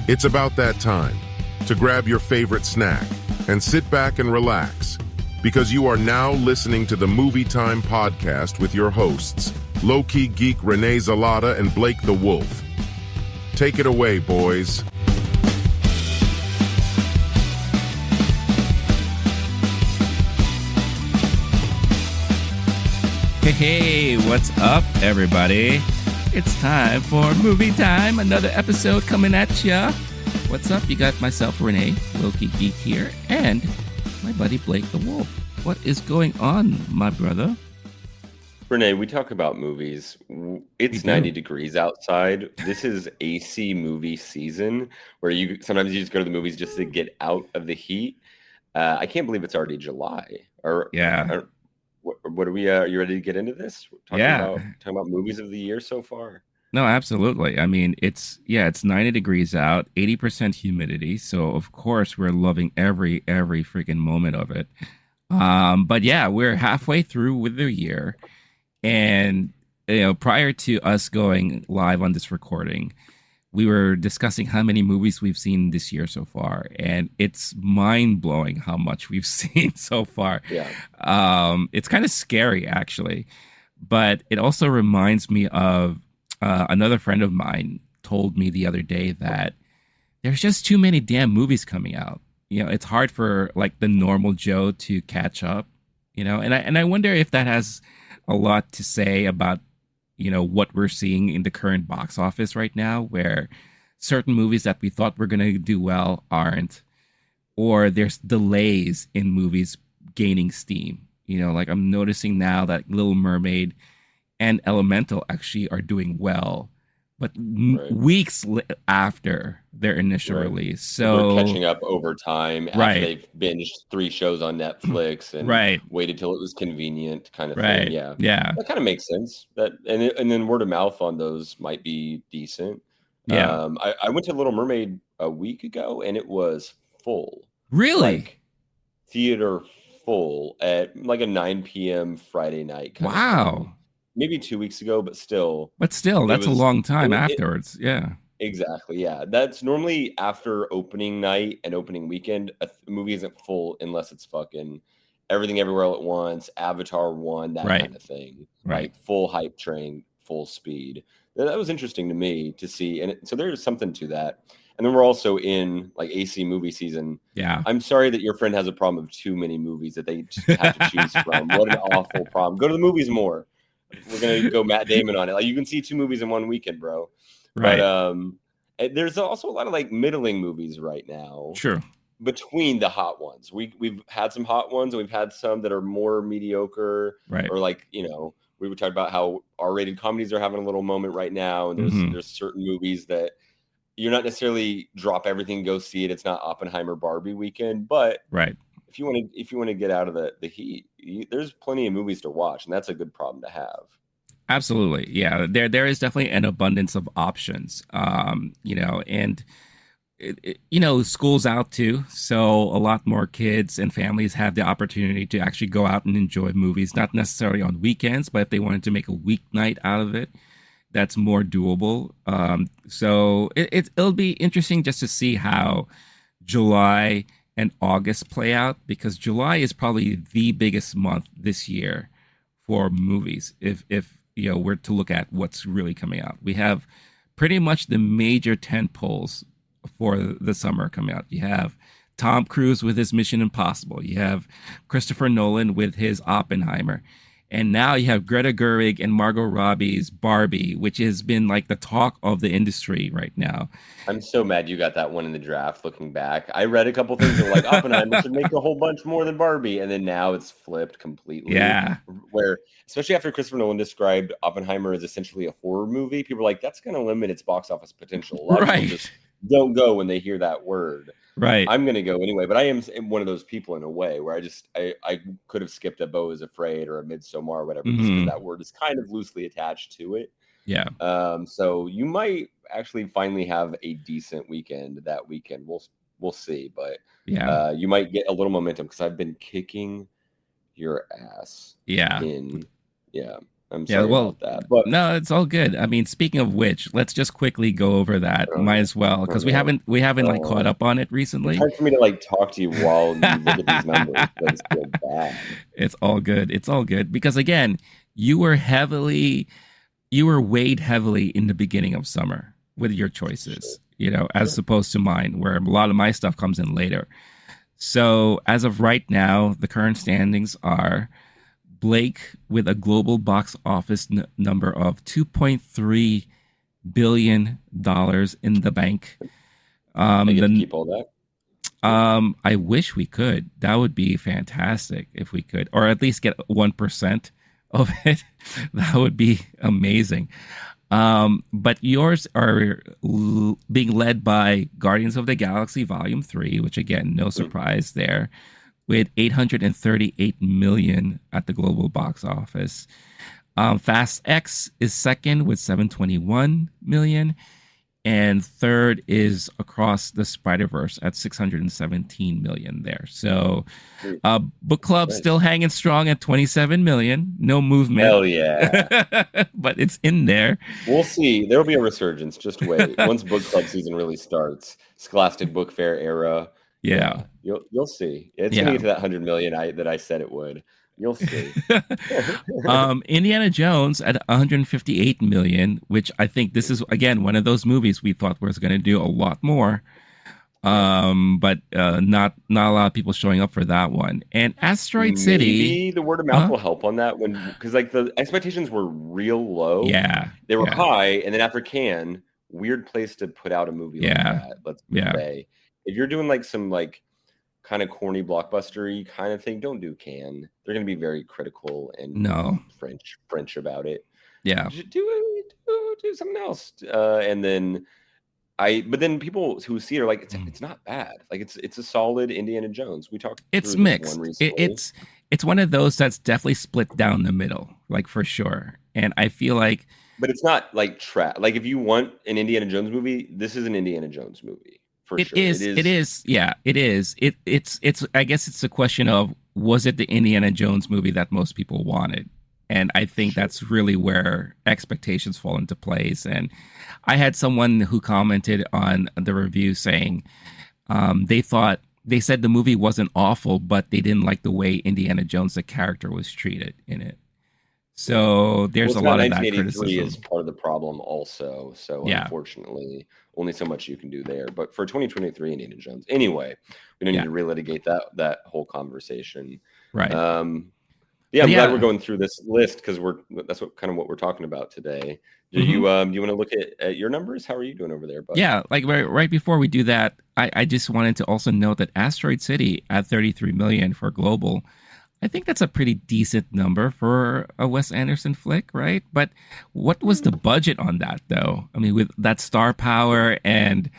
It's about that time to grab your favorite snack and sit back and relax, because you are now listening to the MovieTime podcast with your hosts, LOWKEY Geek Renee Zalata and Blake the Wolf. Take it away, boys. Hey, what's up, everybody? It's time for Movie Time, another episode coming at ya. What's up? You got myself, Renee, LOWKEY Geek here, and my buddy Blake the Wolf. What is going on, my brother? Renee, we talk about movies. It's 90 degrees outside. This is AC movie season, where sometimes you just go to the movies just to get out of the heat. I can't believe it's already July. What are we? Are you ready to get into this? Talking about movies of the year so far. No, absolutely. I mean, it's 90 degrees out, 80% humidity. So of course we're loving every freaking moment of it. But yeah, we're halfway through with the year, and prior to us going live on this recording, we were discussing how many movies we've seen this year so far, and it's mind-blowing how much we've seen so far. Yeah. It's kind of scary, actually, but it also reminds me of another friend of mine told me the other day that there's just too many damn movies coming out. It's hard for like the normal Joe to catch up, and I wonder if that has a lot to say about what we're seeing in the current box office right now, where certain movies that we thought were going to do well aren't, or there's delays in movies gaining steam. Like I'm noticing now that Little Mermaid and Elemental actually are doing well, but weeks after their initial release. So they're catching up over time after they've binged 3 shows on Netflix and waited till it was convenient, kind of thing. Yeah. That kind of makes sense. And then word of mouth on those might be decent. Yeah. I went to Little Mermaid a week ago and it was full. Really? Like, theater full at like a 9 p.m. Friday night. Wow. Maybe 2 weeks ago, but still. That's a long time afterwards. Yeah. Exactly. Yeah. That's normally after opening night and opening weekend. A movie isn't full unless it's fucking Everything Everywhere All at Once, Avatar 1, that kind of thing. Right. Full hype train, full speed. That was interesting to me to see. And so there's something to that. And then we're also in like AC movie season. Yeah. I'm sorry that your friend has a problem of too many movies that they have to choose from. What an awful problem. Go to the movies more. We're going to go Matt Damon on it. Like, you can see 2 movies in one weekend, bro. Right. But there's also a lot of like middling movies right now. Sure. Between the hot ones. We've had some hot ones, and we've had some that are more mediocre. Right. Or like, we would talk about how R-rated comedies are having a little moment right now. And there's certain movies that you're not necessarily drop everything, go see it. It's not Oppenheimer Barbie weekend, but if you want to get out of the heat, there's plenty of movies to watch, and that's a good problem to have. Absolutely. Yeah. There is definitely an abundance of options. And school's out too. So a lot more kids and families have the opportunity to actually go out and enjoy movies, not necessarily on weekends, but if they wanted to make a weeknight out of it, that's more doable. So it'll be interesting just to see how July and August play out, because July is probably the biggest month this year for movies. If we're to look at what's really coming out, we have pretty much the major tentpoles for the summer coming out. You have Tom Cruise with his Mission Impossible. You have Christopher Nolan with his Oppenheimer. And now you have Greta Gerwig and Margot Robbie's Barbie, which has been like the talk of the industry right now. I'm so mad you got that one in the draft. Looking back, I read a couple things that were like Oppenheimer should make a whole bunch more than Barbie, and then now it's flipped completely. Yeah, where especially after Christopher Nolan described Oppenheimer as essentially a horror movie, people are like, that's going to limit its box office potential. A lot of people just don't go when they hear that word. Right. I'm going to go anyway, but I am one of those people in a way where I could have skipped a Beau is Afraid or a Midsommar or whatever, just because that word is kind of loosely attached to it. Yeah. So you might actually finally have a decent weekend that weekend. We'll see, but you might get a little momentum because I've been kicking your ass. Yeah. I'm sorry about that. But no, it's all good. I mean, speaking of which, let's just quickly go over that. Might as well, because we haven't like caught up on it recently. It's hard for me to like talk to you while you look at these numbers. That's so bad. It's all good. It's all good because again, you were weighed heavily in the beginning of summer with your choices, as opposed to mine, where a lot of my stuff comes in later. So as of right now, the current standings are Blake with a global box office number of $2.3 billion in the bank. Keep all that. I wish we could. That would be fantastic if we could, or at least get 1% of it. That would be amazing. But yours are being led by Guardians of the Galaxy Volume 3, which again, no surprise there, with $838 million at the global box office. Fast X is second with $721 million. And third is Across the Spider-Verse at $617 million there. So Book Club still hanging strong at $27 million. No movement. Hell yeah. But it's in there. We'll see. There will be a resurgence. Just wait. Once Book Club season really starts, Scholastic Book Fair era. Yeah. You'll see. It's going to get to that 100 million that I said it would. You'll see. Indiana Jones at 158 million, which I think this is again one of those movies we thought was going to do a lot more, but not a lot of people showing up for that one. And Asteroid City, maybe the word of mouth will help on that because like the expectations were real low. Yeah, they were high, and then after Cannes, weird place to put out a movie like that. Let's say if you're doing like some like kind of corny blockbuster-y kind of thing, don't do Cannes. They're going to be very critical and French about it. Yeah, do something else. And then but then people who see it are like, it's not bad. Like it's a solid Indiana Jones. We talked. It's mixed. It's one of those that's definitely split down the middle, like for sure. And I feel like, but it's not like like if you want an Indiana Jones movie, this is an Indiana Jones movie. It is. Yeah, it is. It's. I guess it's a question of, was it the Indiana Jones movie that most people wanted? And I think that's really where expectations fall into place. And I had someone who commented on the review saying they said the movie wasn't awful, but they didn't like the way Indiana Jones, the character, was treated in it. So there's a lot of that criticism. Is part of the problem also. So unfortunately, only so much you can do there. But for 2023 Indiana Jones, anyway, we don't need to relitigate that whole conversation. Right. I'm glad we're going through this list because that's what we're talking about today. Do you want to look at your numbers? How are you doing over there, bud? Yeah, like right before we do that, I just wanted to also note that Asteroid City at 33 million for global, I think that's a pretty decent number for a Wes Anderson flick, right? But what was the budget on that, though? I mean, with that star power and,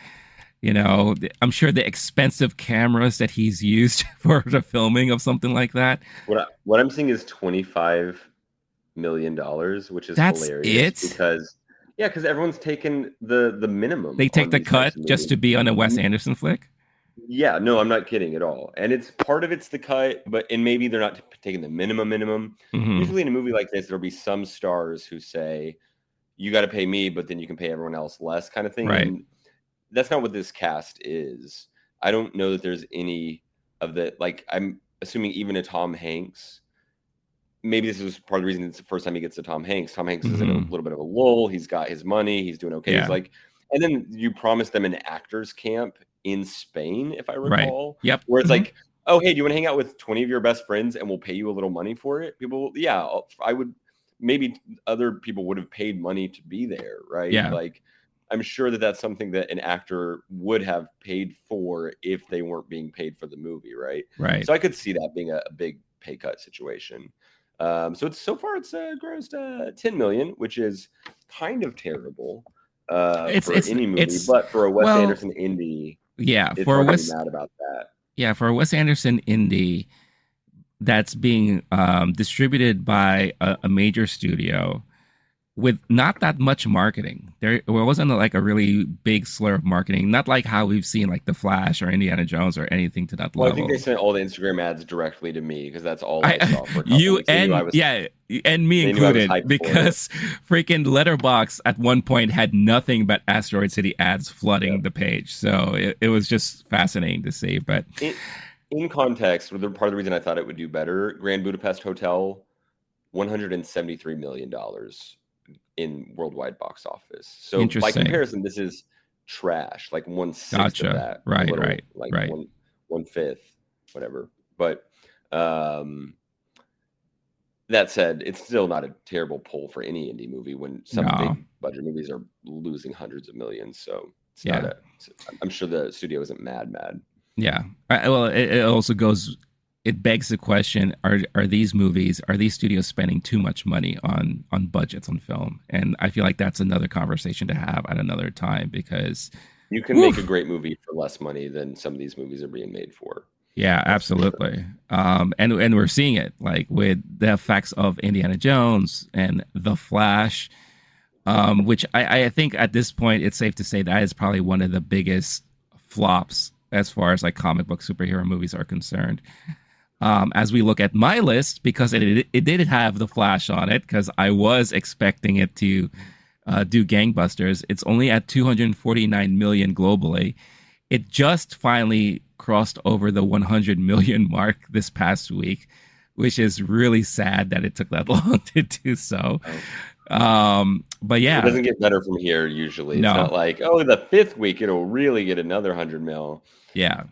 I'm sure the expensive cameras that he's used for the filming of something like that. What I'm seeing is $25 million, which is hilarious. Because everyone's taken the minimum. They take the cut just to be on a Wes Anderson flick? Yeah, no, I'm not kidding at all. And it's the cut, and maybe they're not taking the minimum. Mm-hmm. Usually in a movie like this, there'll be some stars who say, you got to pay me, but then you can pay everyone else less kind of thing. Right. And that's not what this cast is. I don't know that there's any of the, like, I'm assuming even a Tom Hanks, maybe this is part of the reason it's the first time he gets to Tom Hanks. Tom Hanks is in a little bit of a lull. He's got his money. He's doing okay. He's like, and then you promise them an actors camp in Spain, if I recall. Right. Yep. Where it's like, oh, hey, do you want to hang out with 20 of your best friends and we'll pay you a little money for it? People, I would. Maybe other people would have paid money to be there, right? Yeah. Like, I'm sure that's something that an actor would have paid for if they weren't being paid for the movie, right? Right. So I could see that being a big pay cut situation. So it's grossed 10 million, which is kind of terrible for any movie, but for a Wes Anderson indie. Yeah, it's hard to be mad about that. Yeah, for a Wes Anderson indie that's being distributed by a major studio with not that much marketing. There wasn't like a really big slur of marketing, not like how we've seen like The Flash or Indiana Jones or anything to that level. I think they sent all the Instagram ads directly to me because that's all I saw for a couple you weeks. And me included, because freaking Letterboxd at one point had nothing but Asteroid City ads flooding the page. So it was just fascinating to see. But in context, part of the reason I thought it would do better, Grand Budapest Hotel, $173 million in worldwide box office. So by comparison, this is trash, like 1/6 of that. Right. One fifth, whatever. But that said, it's still not a terrible pull for any indie movie when some big budget movies are losing hundreds of millions. So it's not I'm sure the studio isn't mad. Yeah. Well, it also goes, it begs the question, are these studios spending too much money on budgets on film? And I feel like that's another conversation to have at another time, because you can make a great movie for less money than some of these movies are being made for. Yeah, absolutely. Sure. And we're seeing it like with the effects of Indiana Jones and The Flash, which I think at this point it's safe to say that is probably one of the biggest flops as far as like comic book superhero movies are concerned. As we look at my list, because it did have The Flash on it, because I was expecting it to do gangbusters. It's only at 249 million globally. It just finally crossed over the 100 million mark this past week, which is really sad that it took that long to do so. But yeah, it doesn't get better from here usually. It's not like, the fifth week it'll really get another 100 mil. Yeah.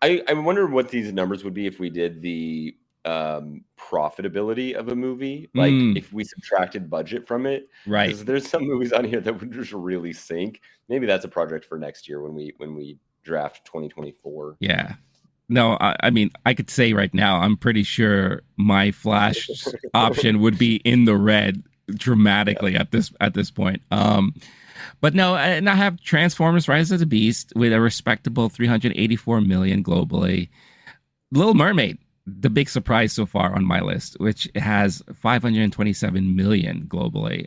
I wonder what these numbers would be if we did the profitability of a movie, like if we subtracted budget from it. Right. Because there's some movies on here that would just really sink. Maybe that's a project for next year when we draft 2024. Yeah. No, I mean, I could say right now, I'm pretty sure my Flash option would be in the red dramatically at this point. But no, and I have Transformers: Rise of the Beast with a respectable 384 million globally. Little Mermaid, the big surprise so far on my list, which has 527 million globally.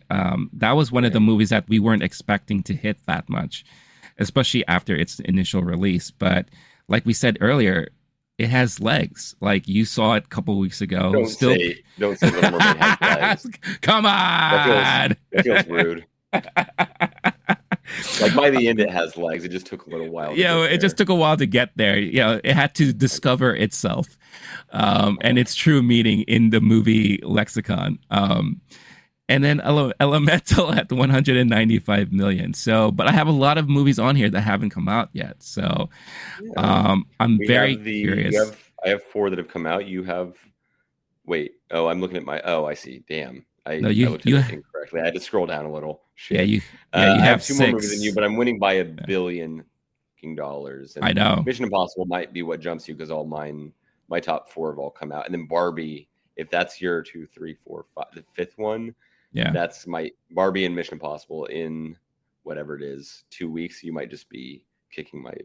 That was one of the movies that we weren't expecting to hit that much, especially after its initial release. But like we said earlier, it has legs. Like you saw it a couple weeks ago. Don't say Little Mermaid has legs. Come on. That feels rude. Like by the end, it has legs. It just took a little while. It just took a while to get there. It had to discover itself, and its true meaning in the movie lexicon. And then Elemental at 195 million. So, but I have a lot of movies on here that haven't come out yet. So, I'm very curious. I have 4 that have come out. You have. Wait. Oh, I'm looking at my. Oh, I see. Damn. I looked at it incorrectly. I had to scroll down a little. Shit. Yeah, you I have 2 6 more movies than you, but I'm winning by $1 billion. And I know. Mission Impossible might be what jumps you because all my top 4 have all come out, and then Barbie. If that's your 2, 3, 4, 5, the 5th one, that's my Barbie and Mission Impossible in whatever it is 2 weeks. You might just be kicking my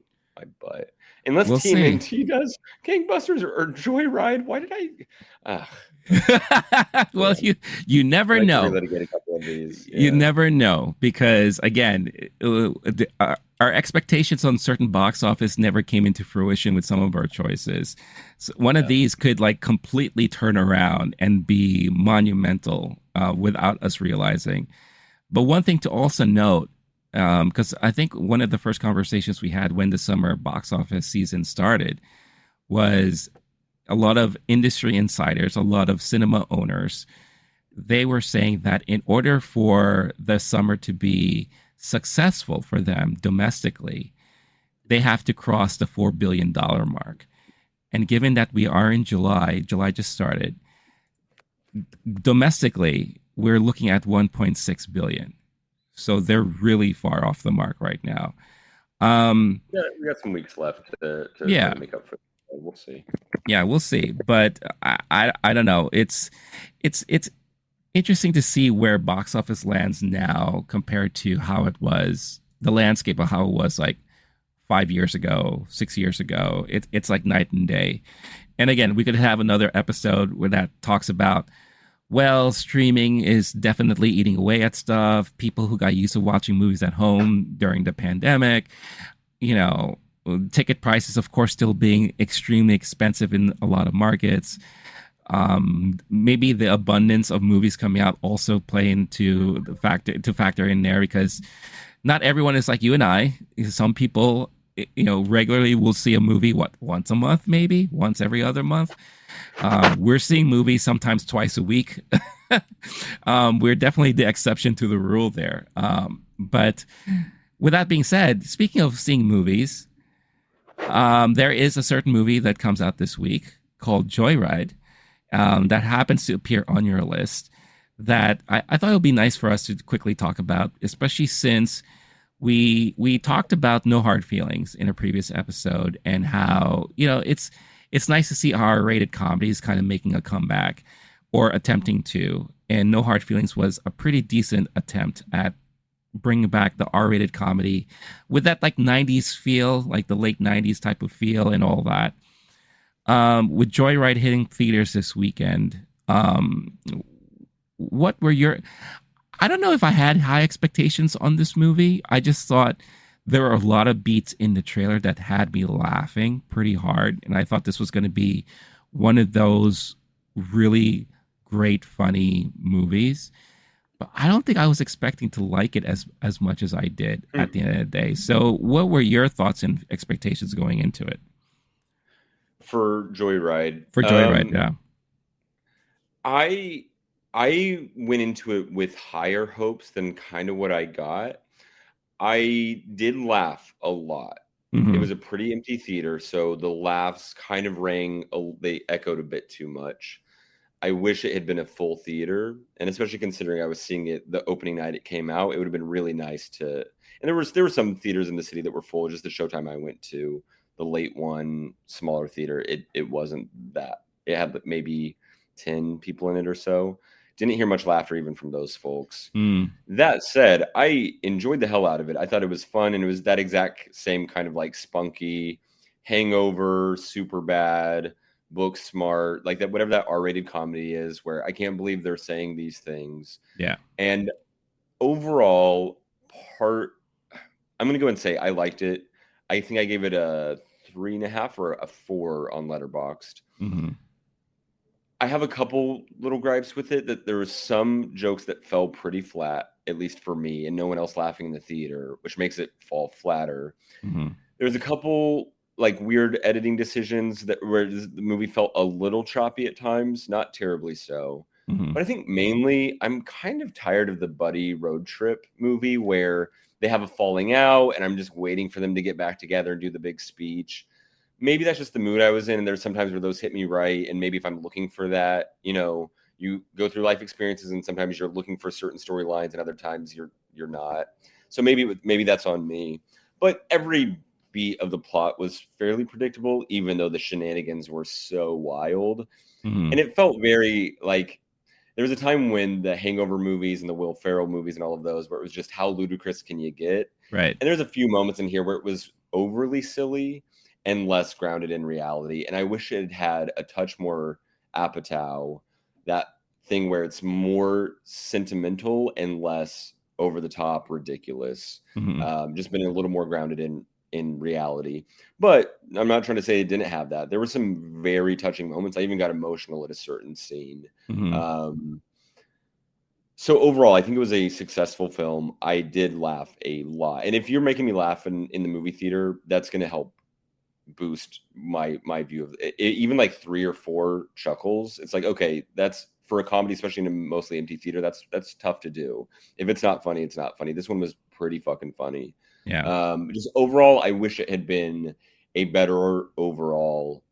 butt unless TMNT does gangbusters or Joyride. Why did I? Well, you never know. Relitigate a couple of these. You never know, because again, our expectations on certain box office never came into fruition with some of our choices. So one of these could like completely turn around and be monumental without us realizing. But one thing to also note, because I think one of the first conversations we had when the summer box office season started was a lot of industry insiders, a lot of cinema owners. They were saying that in order for the summer to be successful for them domestically, they have to cross the $4 billion mark. And given that we are in July just started, domestically, we're looking at 1.6 billion. So they're really far off the mark right now. We got some weeks left to make up for it. We'll see. Yeah, we'll see. But I don't know. It's interesting to see where box office lands now compared to how it was, the landscape of how it was like 5 years ago, 6 years ago. It's like night and day. And again, we could have another episode where that talks about Well, streaming is definitely eating away at stuff. People who got used to watching movies at home during the pandemic, you know, ticket prices, of course, still being extremely expensive in a lot of markets. Maybe the abundance of movies coming out also play into the factor in there, because not everyone is like you and I. Some people, regularly will see a movie, once a month, maybe once every other month. We're seeing movies sometimes twice a week. We're definitely the exception to the rule there. But with that being said, speaking of seeing movies, there is a certain movie that comes out this week called Joyride, that happens to appear on your list, that I thought it would be nice for us to quickly talk about, especially since we talked about No Hard Feelings in a previous episode, and how, it's nice to see R-rated comedies kind of making a comeback, or attempting to. And No Hard Feelings was a pretty decent attempt at bringing back the R-rated comedy with that like 90s feel, like the late 90s type of feel and all that. With Joyride hitting theaters this weekend, what were your... I don't know if I had high expectations on this movie. I just thought there were a lot of beats in the trailer that had me laughing pretty hard. And I thought this was going to be one of those really great, funny movies. But I don't think I was expecting to like it as much as I did at the end of the day. So what were your thoughts and expectations going into it? For Joyride? Yeah. I went into it with higher hopes than kind of what I got. I did laugh a lot. Mm-hmm. It was a pretty empty theater, so the laughs kind of they echoed a bit too much. I wish it had been a full theater, and especially considering I was seeing it the opening night it came out, it would have been really nice to... And there were some theaters in the city that were full. Just the Showtime I went to, the late one, smaller theater, it wasn't that. It had maybe 10 people in it or so. Didn't hear much laughter even from those folks. That said, I enjoyed the hell out of it. I thought it was fun, and it was that exact same kind of like spunky, Hangover, Superbad, Booksmart, like that, whatever that R-rated comedy is, where I can't believe they're saying these things. Yeah. And overall, I'm going to go and say I liked it. I think I gave it a 3.5 or a 4 on Letterboxd. Mm-hmm. I have a couple little gripes with it, that there was some jokes that fell pretty flat, at least for me, and no one else laughing in the theater, which makes it fall flatter. Mm-hmm. There was a couple like weird editing decisions where the movie felt a little choppy at times, not terribly so. Mm-hmm. But I think mainly I'm kind of tired of the buddy road trip movie where they have a falling out and I'm just waiting for them to get back together and do the big speech. Maybe that's just the mood I was in, and there's sometimes where those hit me right. And maybe if I'm looking for that, you go through life experiences, and sometimes you're looking for certain storylines, and other times you're not. So maybe that's on me. But every beat of the plot was fairly predictable, even though the shenanigans were so wild. Mm-hmm. And it felt very like there was a time when the Hangover movies and the Will Ferrell movies and all of those, where it was just how ludicrous can you get? Right. And there's a few moments in here where it was overly silly and less grounded in reality. And I wish it had a touch more Apatow, that thing where it's more sentimental and less over the top ridiculous. Mm-hmm. Just been a little more grounded in reality. But I'm not trying to say it didn't have that. There were some very touching moments. I even got emotional at a certain scene. Mm-hmm. So overall, I think it was a successful film. I did laugh a lot. And if you're making me laugh in the movie theater, that's going to help boost my view of it. Even like 3 or 4 chuckles. It's like, okay, that's for a comedy, especially in a mostly empty theater. That's tough to do. If it's not funny, it's not funny. This one was pretty fucking funny. Yeah. Just overall, I wish it had been a better overall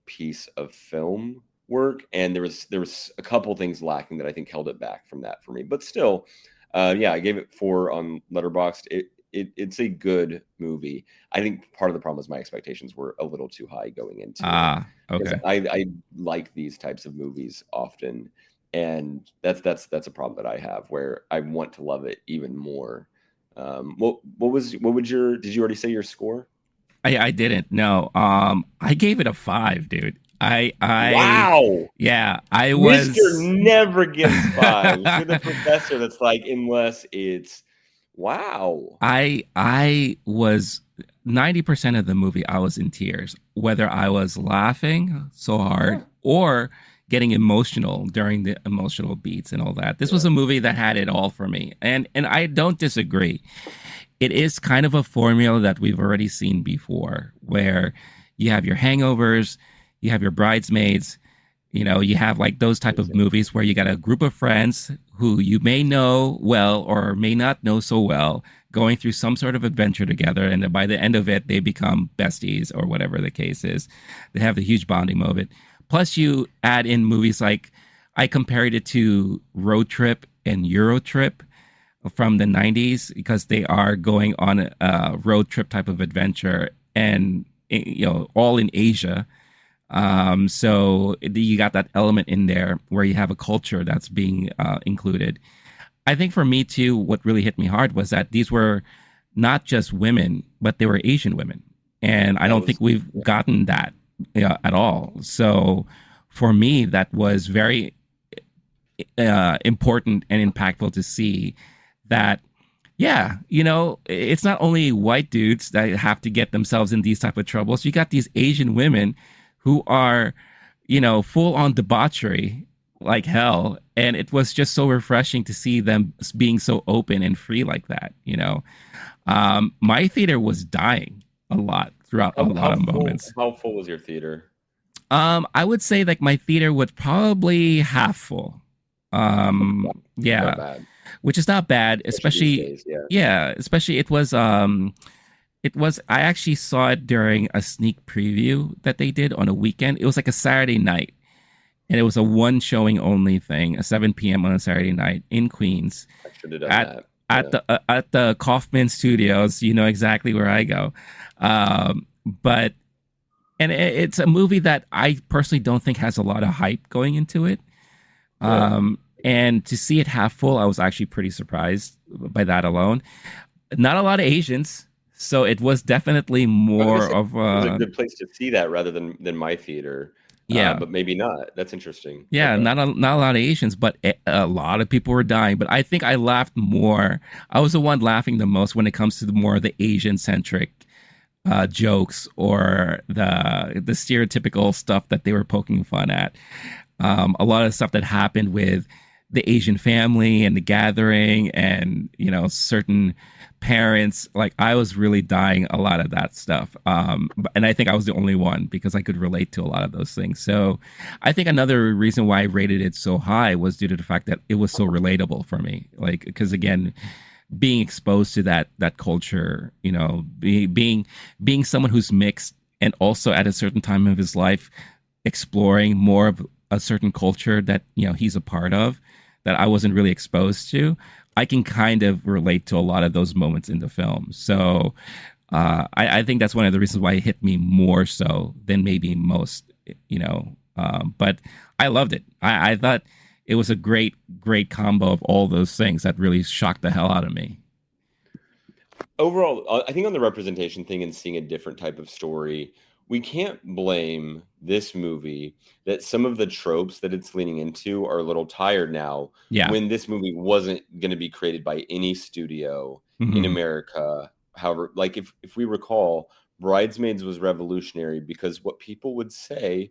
piece of film work, and there was a couple things lacking that I think held it back from that for me. But still, I gave it 4 on Letterboxd. It's a good movie. I think part of the problem is my expectations were a little too high going into it. Okay. I like these types of movies often, and that's a problem that I have, where I want to love it even more. Did you already say your score? I didn't. No. I gave it a 5, dude. Wow. Yeah, I Mr. was. Never gives 5. You're the professor that's like, unless it's wow. I was 90% of the movie. I was in tears, whether I was laughing so hard or getting emotional during the emotional beats and all that. This was a movie that had it all for me, and I don't disagree. It is kind of a formula that we've already seen before, where you have your hangovers, you have your bridesmaids, you have like those type of movies where you got a group of friends who you may know well or may not know so well going through some sort of adventure together. And then by the end of it, they become besties or whatever the case is. They have the huge bonding moment. Plus you add in movies like I compared it to Road Trip and Euro Trip from the 90s because they are going on a road trip type of adventure and all in Asia. So you got that element in there where you have a culture that's being included. I think for me too, what really hit me hard was that these were not just women, but they were Asian women. And I don't think we've gotten that at all. So for me, that was very important and impactful to see that, yeah, it's not only white dudes that have to get themselves in these type of troubles. You got these Asian women who are, full on debauchery like hell. And it was just so refreshing to see them being so open and free like that, My theater was dying a lot throughout a lot of moments. How full was your theater? I would say like my theater was probably half full. Yeah, which is not bad, especially days, especially it was I actually saw it during a sneak preview that they did on a weekend. It was like a Saturday night, and it was a one showing only thing, a 7 p.m. on a Saturday night in Queens. I should have done that. At the Kaufman Studios. You know exactly where I go. But it's a movie that I personally don't think has a lot of hype going into it. And to see it half full, I was actually pretty surprised by that alone. Not a lot of Asians, so it was definitely more of it was a good place to see that rather than my theater. Yeah, but maybe not. That's interesting. Yeah, not a lot of Asians, but a lot of people were dying. But I think I laughed more. I was the one laughing the most when it comes to the more of the Asian centric jokes or the stereotypical stuff that they were poking fun at. A lot of stuff that happened with the Asian family and the gathering and, certain parents. Like I was really dying a lot of that stuff. And I think I was the only one because I could relate to a lot of those things. So I think another reason why I rated it so high was due to the fact that it was so relatable for me. Like, because again, being exposed to that culture, being someone who's mixed and also at a certain time of his life, exploring more of a certain culture that, he's a part of, that I wasn't really exposed to, I can kind of relate to a lot of those moments in the film. So I think that's one of the reasons why it hit me more so than maybe most, but I loved it. I thought it was a great combo of all those things that really shocked the hell out of me. Overall, I think on the representation thing and seeing a different type of story, we can't blame this movie that some of the tropes that it's leaning into are a little tired now. Yeah. When this movie wasn't going to be created by any studio in America. However, like if we recall, Bridesmaids was revolutionary because what people would say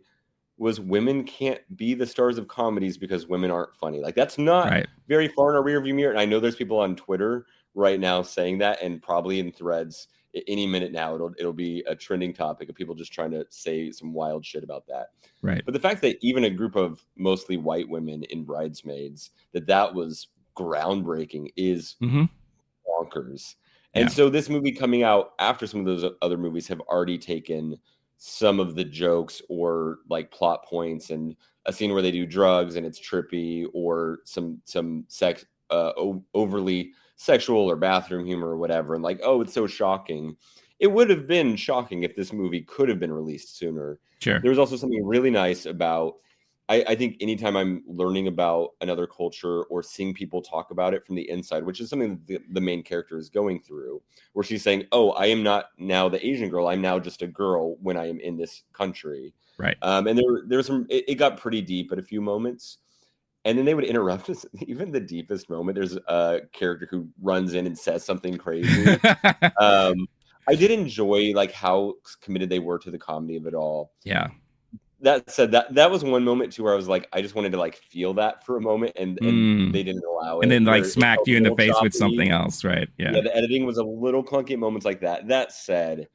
was women can't be the stars of comedies because women aren't funny. Like that's not very far in our rearview mirror. And I know there's people on Twitter right now saying that, and probably in threads any minute now it'll be a trending topic of people just trying to say some wild shit about that. Right. But the fact that even a group of mostly white women in Bridesmaids, that was groundbreaking is bonkers. And so this movie coming out after some of those other movies have already taken some of the jokes or like plot points and a scene where they do drugs and it's trippy, or some sex, overly sexual or bathroom humor or whatever, and like, oh, it's so shocking. It would have been shocking if this movie could have been released sooner. Sure. There was also something really nice about I think anytime I'm learning about another culture or seeing people talk about it from the inside, which is something that the main character is going through, where she's saying, "Oh, I am not now the Asian girl. I'm now just a girl when I am in this country." Right. And there's some. It got pretty deep at a few moments, and then they would interrupt us. Even the deepest moment, there's a character who runs in and says something crazy. I did enjoy like how committed they were to the comedy of it all. Yeah. That said, that was one moment too where I was like, I just wanted to like feel that for a moment, and they didn't allow it. And then like where it smacked felt you a in the little face with choppy. something else, right? Yeah. Yeah, the editing was a little clunky at moments like that. That said,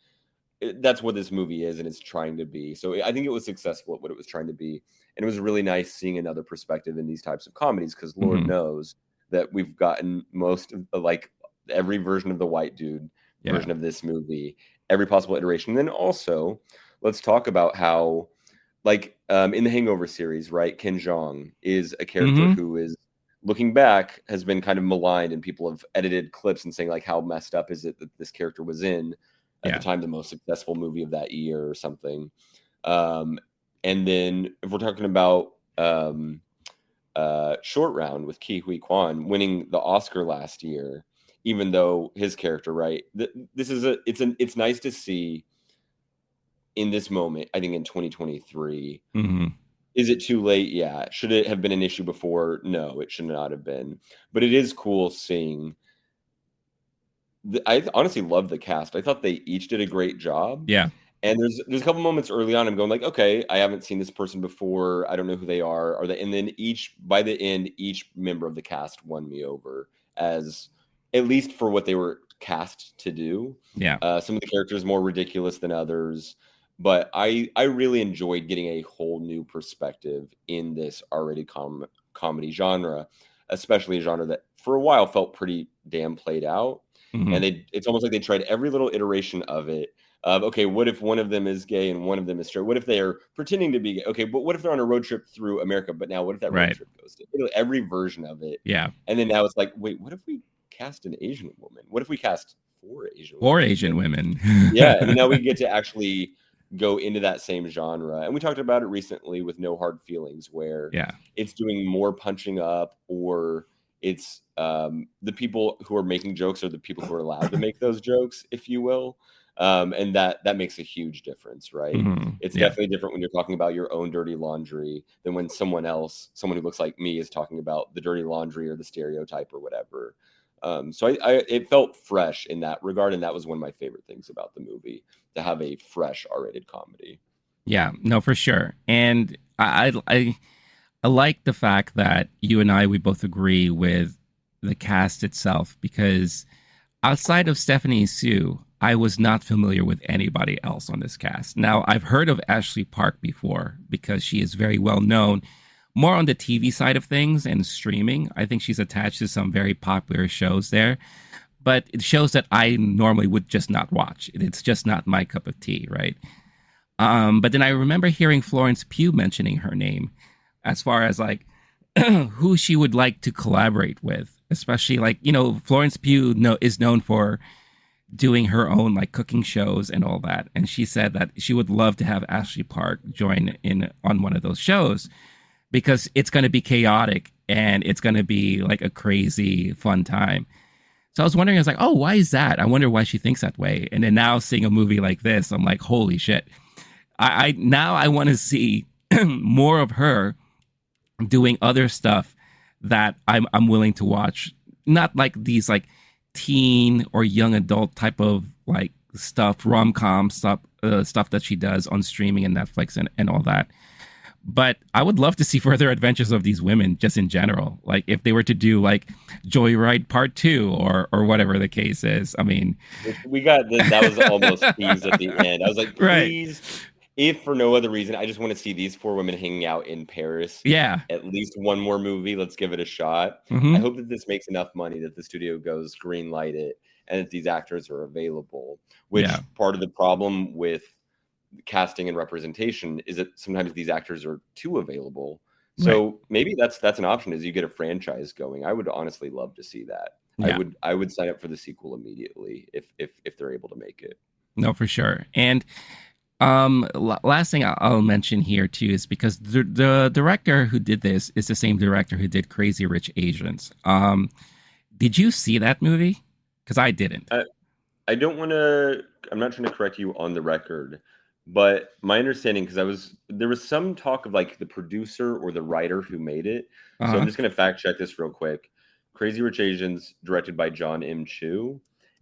that's what this movie is and it's trying to be. So I think it was successful at what it was trying to be. And it was really nice seeing another perspective in these types of comedies, because Lord knows that we've gotten most of like every version of the white dude version of this movie, every possible iteration. And then also, let's talk about how, like in the Hangover series, right? Ken Jeong is a character who is, looking back, has been kind of maligned, and people have edited clips and saying like, how messed up is it that this character was in at the time the most successful movie of that year or something. And then if we're talking about Short Round with Ke Huy Quan winning the Oscar last year, even though his character, right? It's nice to see in this moment, I think in 2023. Is it too late? Yeah. Should it have been an issue before? No, it should not have been. But it is cool seeing. I honestly love the cast. I thought they each did a great job. Yeah. And there's a couple moments early on I'm going like, okay, I haven't seen this person before. I don't know who they are. And then by the end, each member of the cast won me over, as at least for what they were cast to do. Yeah. Some of the characters more ridiculous than others. But I really enjoyed getting a whole new perspective in this R-rated comedy genre, especially a genre that for a while felt pretty damn played out. And it's almost like they tried every little iteration of it. Okay, what if one of them is gay and one of them is straight? What if they are pretending to be gay? Okay, but what if they're on a road trip through America? But now what if that road trip goes to every version of it? Yeah. And then now it's like, wait, what if we cast an Asian woman? What if we cast four Asian women? Yeah, and now we get to actually go into that same genre. And we talked about it recently with No Hard Feelings, where it's doing more punching up, or it's the people who are making jokes are the people who are allowed to make those jokes, if you will. And that makes a huge difference, right? It's definitely different when you're talking about your own dirty laundry than when someone who looks like me, is talking about the dirty laundry or the stereotype or whatever. So it felt fresh in that regard, and that was one of my favorite things about the movie, to have a fresh R-rated comedy. Yeah, no, for sure. And I like the fact that you and we both agree with the cast itself, because outside of Stephanie Sue, I was not familiar with anybody else on this cast. Now, I've heard of Ashley Park before because she is very well known, more on the TV side of things and streaming. I think she's attached to some very popular shows there, but it shows that I normally would just not watch. It's just not my cup of tea, right? But then I remember hearing Florence Pugh mentioning her name as far as like who she would like to collaborate with, especially like, Florence Pugh is known for doing her own like cooking shows and all that. And she said that she would love to have Ashley Park join in on one of those shows, because it's going to be chaotic and it's going to be like a crazy fun time. So I was wondering, I was like, oh, why is that? I wonder why she thinks that way. And then now seeing a movie like this, I'm like, holy shit. I want to see more of her doing other stuff that I'm willing to watch. Not like these like teen or young adult type of like stuff, rom-com stuff that she does on streaming and Netflix and all that. But I would love to see further adventures of these women just in general. Like if they were to do like Joyride Part 2 or whatever the case is. I mean, we got that was almost teased at the end. I was like, please, if for no other reason, I just want to see these four women hanging out in Paris. Yeah. At least one more movie. Let's give it a shot. I hope that this makes enough money that the studio goes green light it and that these actors are available, which part of the problem with casting and representation is that sometimes these actors are too available. So maybe that's an option, is you get a franchise going. I would honestly love to see that. I would sign up for the sequel immediately if they're able to make it. No, for sure. And Last thing I'll mention here too is because the director who did this is the same director who did Crazy Rich Asians. Did you see that movie? Because I didn't. I don't want to. I'm not trying to correct you on the record, but my understanding, because there was some talk of like the producer or the writer who made it. So I'm just going to fact check this real quick. Crazy Rich Asians, directed by John M. Chu,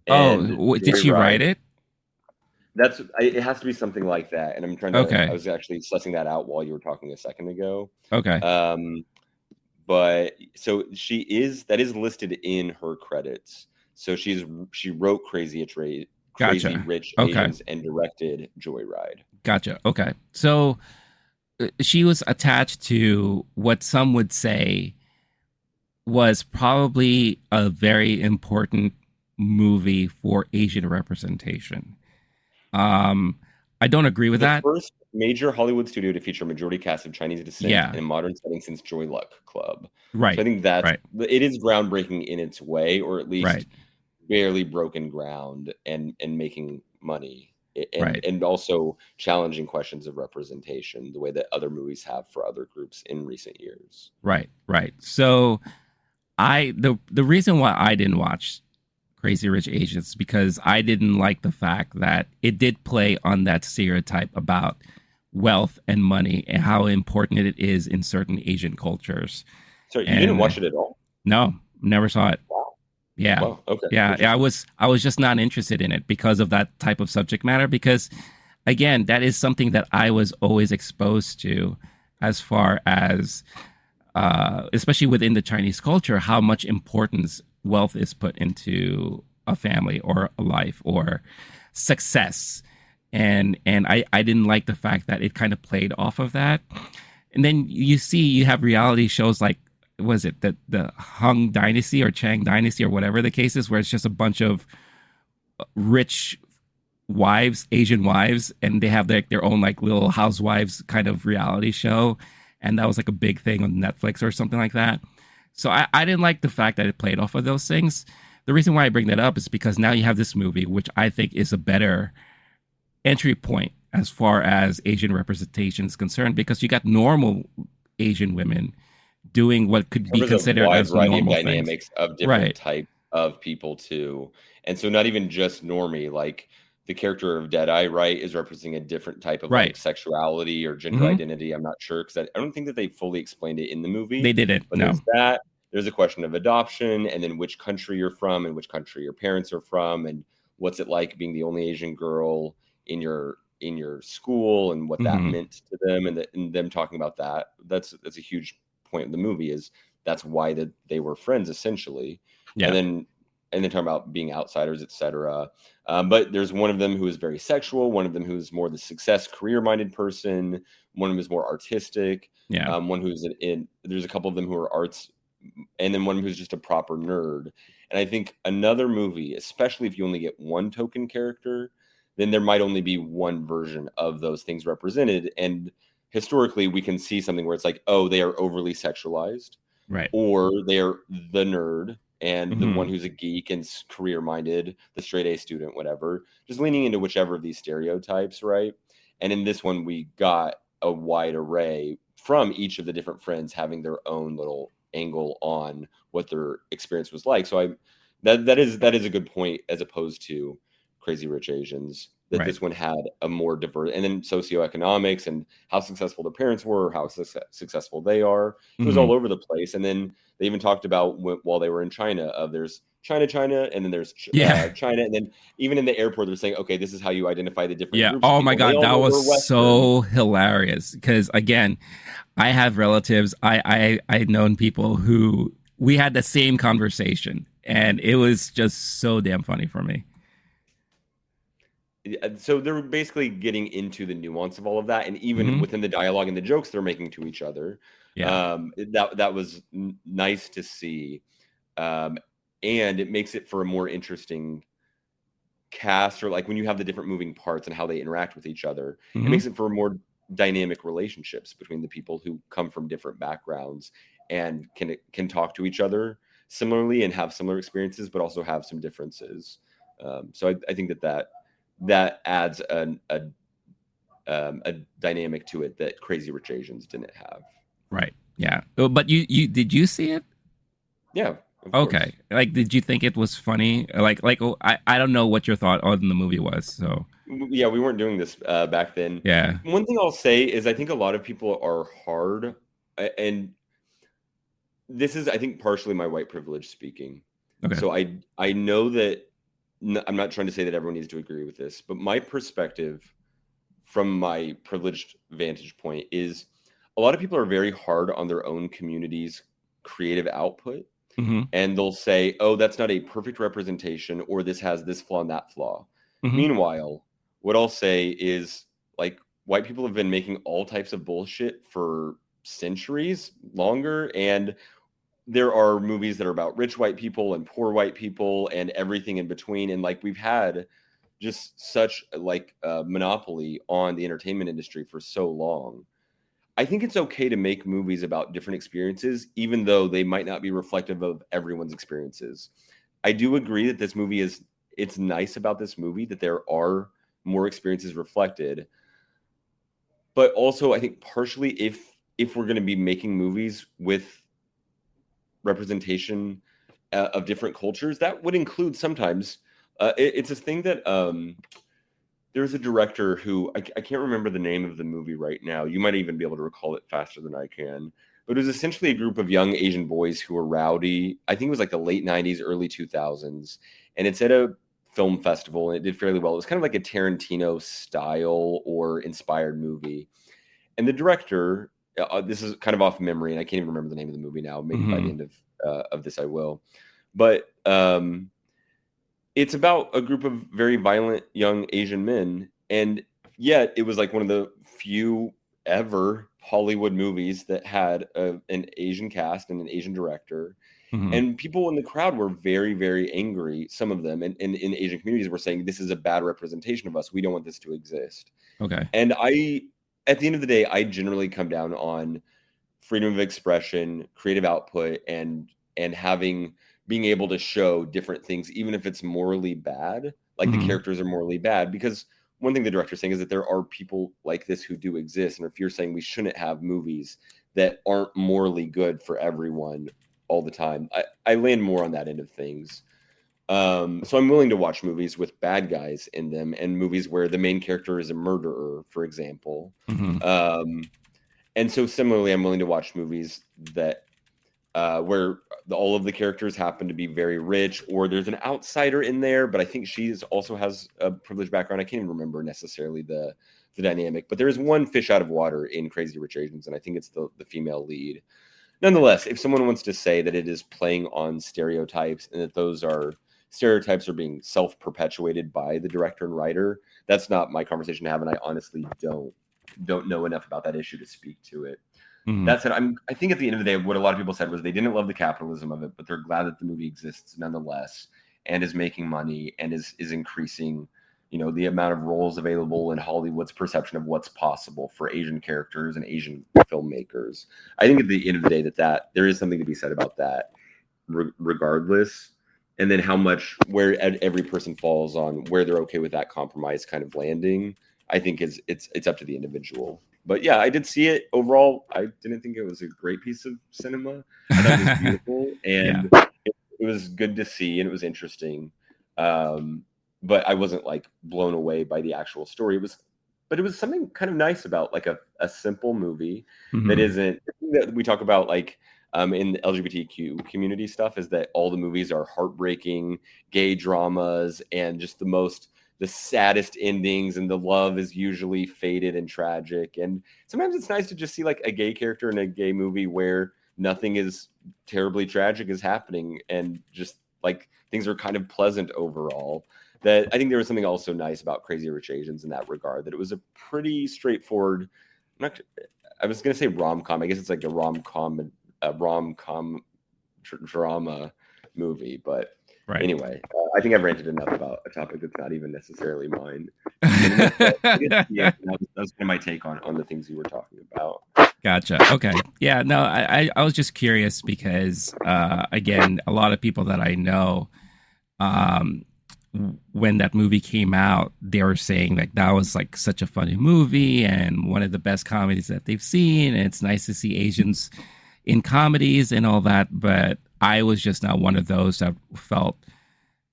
and did she write it? It has to be something like that. And I'm trying to. Okay. I was actually sussing that out while you were talking a second ago. Okay. But so that is listed in her credits. So she wrote Crazy Rich Asians and directed Joyride. Gotcha. Okay. So she was attached to what some would say was probably a very important movie for Asian representation. I don't agree with that. The first major Hollywood studio to feature a majority cast of Chinese descent in a modern setting since Joy Luck Club. Right. So I think it is groundbreaking in its way, or at least barely broken ground and making money. And also challenging questions of representation the way that other movies have for other groups in recent years. Right. So the reason why I didn't watch Crazy Rich Asians because I didn't like the fact that it did play on that stereotype about wealth and money and how important it is in certain Asian cultures. So you didn't watch it at all? No, never saw it. Wow. Yeah. Wow. Okay. Yeah. I was just not interested in it because of that type of subject matter. Because again, that is something that I was always exposed to as far as especially within the Chinese culture, how much importance wealth is put into a family or a life or success. And I didn't like the fact that it kind of played off of that. And then you have reality shows like, was it the Hung Dynasty or Chang Dynasty or whatever the case is, where it's just a bunch of rich wives, Asian wives, and they have their own like little housewives kind of reality show. And that was like a big thing on Netflix or something like that. So I didn't like the fact that it played off of those things. The reason why I bring that up is because now you have this movie, which I think is a better entry point as far as Asian representation is concerned, because you got normal Asian women doing what could be considered as normal dynamics of different types of people too. And so not even just normie, like the character of Deadeye, right, is representing a different type of like sexuality or gender identity. I'm not sure, because I don't think that they fully explained it in the movie. They didn't. But there's a question of adoption, and then which country you're from, and which country your parents are from, and what's it like being the only Asian girl in your school, and what that meant to them, and them talking about that. That's a huge point of the movie, is that's why they were friends essentially. Yeah. And then talking about being outsiders, etc. But there's one of them who is very sexual, one of them who's more the success, career-minded person, one of them is more artistic, one who's there's a couple of them who are arts, and then one who's just a proper nerd. And I think another movie, especially if you only get one token character, then there might only be one version of those things represented. And historically, we can see something where it's like, oh, they are overly sexualized, right? Or they're the nerd, and the one who's a geek and career-minded, the straight A student, whatever, just leaning into whichever of these stereotypes, right? And in this one, we got a wide array from each of the different friends having their own little angle on what their experience was like. So that is a good point, as opposed to Crazy Rich Asians, that this one had a more diverse, and then socioeconomics and how successful their parents were, how successful they are. It was all over the place. And then they even talked about while they were in China, there's China, and then there's China, and then even in the airport, they're saying, okay, this is how you identify the different groups. Oh my God, that was so hilarious. Because again, I have relatives, I'd known people who we had the same conversation, and it was just so damn funny for me. So they're basically getting into the nuance of all of that, and even within the dialogue and the jokes they're making to each other. That was nice to see, and it makes it for a more interesting cast, or like when you have the different moving parts and how they interact with each other, it makes it for more dynamic relationships between the people who come from different backgrounds and can talk to each other similarly and have similar experiences, but also have some differences. So I think that adds a a dynamic to it that Crazy Rich Asians didn't have. Right. Yeah. But you did you see it? Yeah. Okay. Like, did you think it was funny? I don't know what your thought on the movie was. So yeah, we weren't doing this back then. Yeah. One thing I'll say is I think a lot of people are hard, and this is, I think, partially my white privilege speaking. Okay. So I know that I'm not trying to say that everyone needs to agree with this, but my perspective from my privileged vantage point is a lot of people are very hard on their own community's creative output. Mm-hmm. And they'll say, oh, that's not a perfect representation, or this has this flaw and that flaw. Mm-hmm. Meanwhile, what I'll say is, like, white people have been making all types of bullshit for centuries longer. And there are movies that are about rich white people and poor white people and everything in between. And like, we've had just such like a monopoly on the entertainment industry for so long. I think it's okay to make movies about different experiences, even though they might not be reflective of everyone's experiences. I do agree that this movie it's nice about this movie that there are more experiences reflected. But also, I think partially if we're going to be making movies with representation of different cultures, that would include sometimes, it's a thing that, there's a director who I can't remember the name of the movie right now. You might even be able to recall it faster than I can. But it was essentially a group of young Asian boys who were rowdy. I think it was like the late 90s, early 2000s. And it's at a film festival, and it did fairly well. It was kind of like a Tarantino style or inspired movie. And the director, this is kind of off memory, and I can't even remember the name of the movie now. Maybe by the end of this I will. But it's about a group of very violent young Asian men, and yet it was like one of the few ever Hollywood movies that had an Asian cast and an Asian director. Mm-hmm. And people in the crowd were very, very angry. Some of them and in Asian communities were saying, this is a bad representation of us. We don't want this to exist. Okay. And at the end of the day, I generally come down on freedom of expression, creative output, and being able to show different things, even if it's morally bad, like the characters are morally bad. Because one thing the director's saying is that there are people like this who do exist. And if you're saying we shouldn't have movies that aren't morally good for everyone all the time, I land more on that end of things. So I'm willing to watch movies with bad guys in them, and movies where the main character is a murderer, for example. And so similarly, I'm willing to watch movies that where all of the characters happen to be very rich, or there's an outsider in there, but I think she also has a privileged background. I can't even remember necessarily the dynamic, but there is one fish out of water in Crazy Rich Asians, and I think it's the female lead. Nonetheless, if someone wants to say that it is playing on stereotypes and that those stereotypes are being self-perpetuated by the director and writer, that's not my conversation to have, and I honestly don't know enough about that issue to speak to it. That said, I think at the end of the day, what a lot of people said was they didn't love the capitalism of it, but they're glad that the movie exists nonetheless and is making money and is increasing, the amount of roles available in Hollywood's perception of what's possible for Asian characters and Asian filmmakers. I think at the end of the day that there is something to be said about that, regardless. And then where every person falls on where they're okay with that compromise kind of landing, I think it's up to the individual. But yeah, I did see it. Overall, I didn't think it was a great piece of cinema. I thought it was beautiful, and it was good to see, and it was interesting. But I wasn't like blown away by the actual story. But it was something kind of nice about like a simple movie that isn't, that we talk about like in the LGBTQ community stuff, is that all the movies are heartbreaking, gay dramas, and just the saddest endings, and the love is usually faded and tragic. And sometimes it's nice to just see like a gay character in a gay movie where nothing is terribly tragic is happening, and just like things are kind of pleasant overall. That I think there was something also nice about Crazy Rich Asians in that regard, that it was a pretty straightforward, I was going to say rom-com. I guess it's like a rom-com drama movie, but anyway, I think I've ranted enough about a topic that's not even necessarily mine. That was kind of my take on the things you were talking about. Gotcha. Okay. Yeah, no, I was just curious because, again, a lot of people that I know when that movie came out, they were saying like that was like such a funny movie and one of the best comedies that they've seen. And it's nice to see Asians in comedies and all that. But I was just not one of those that felt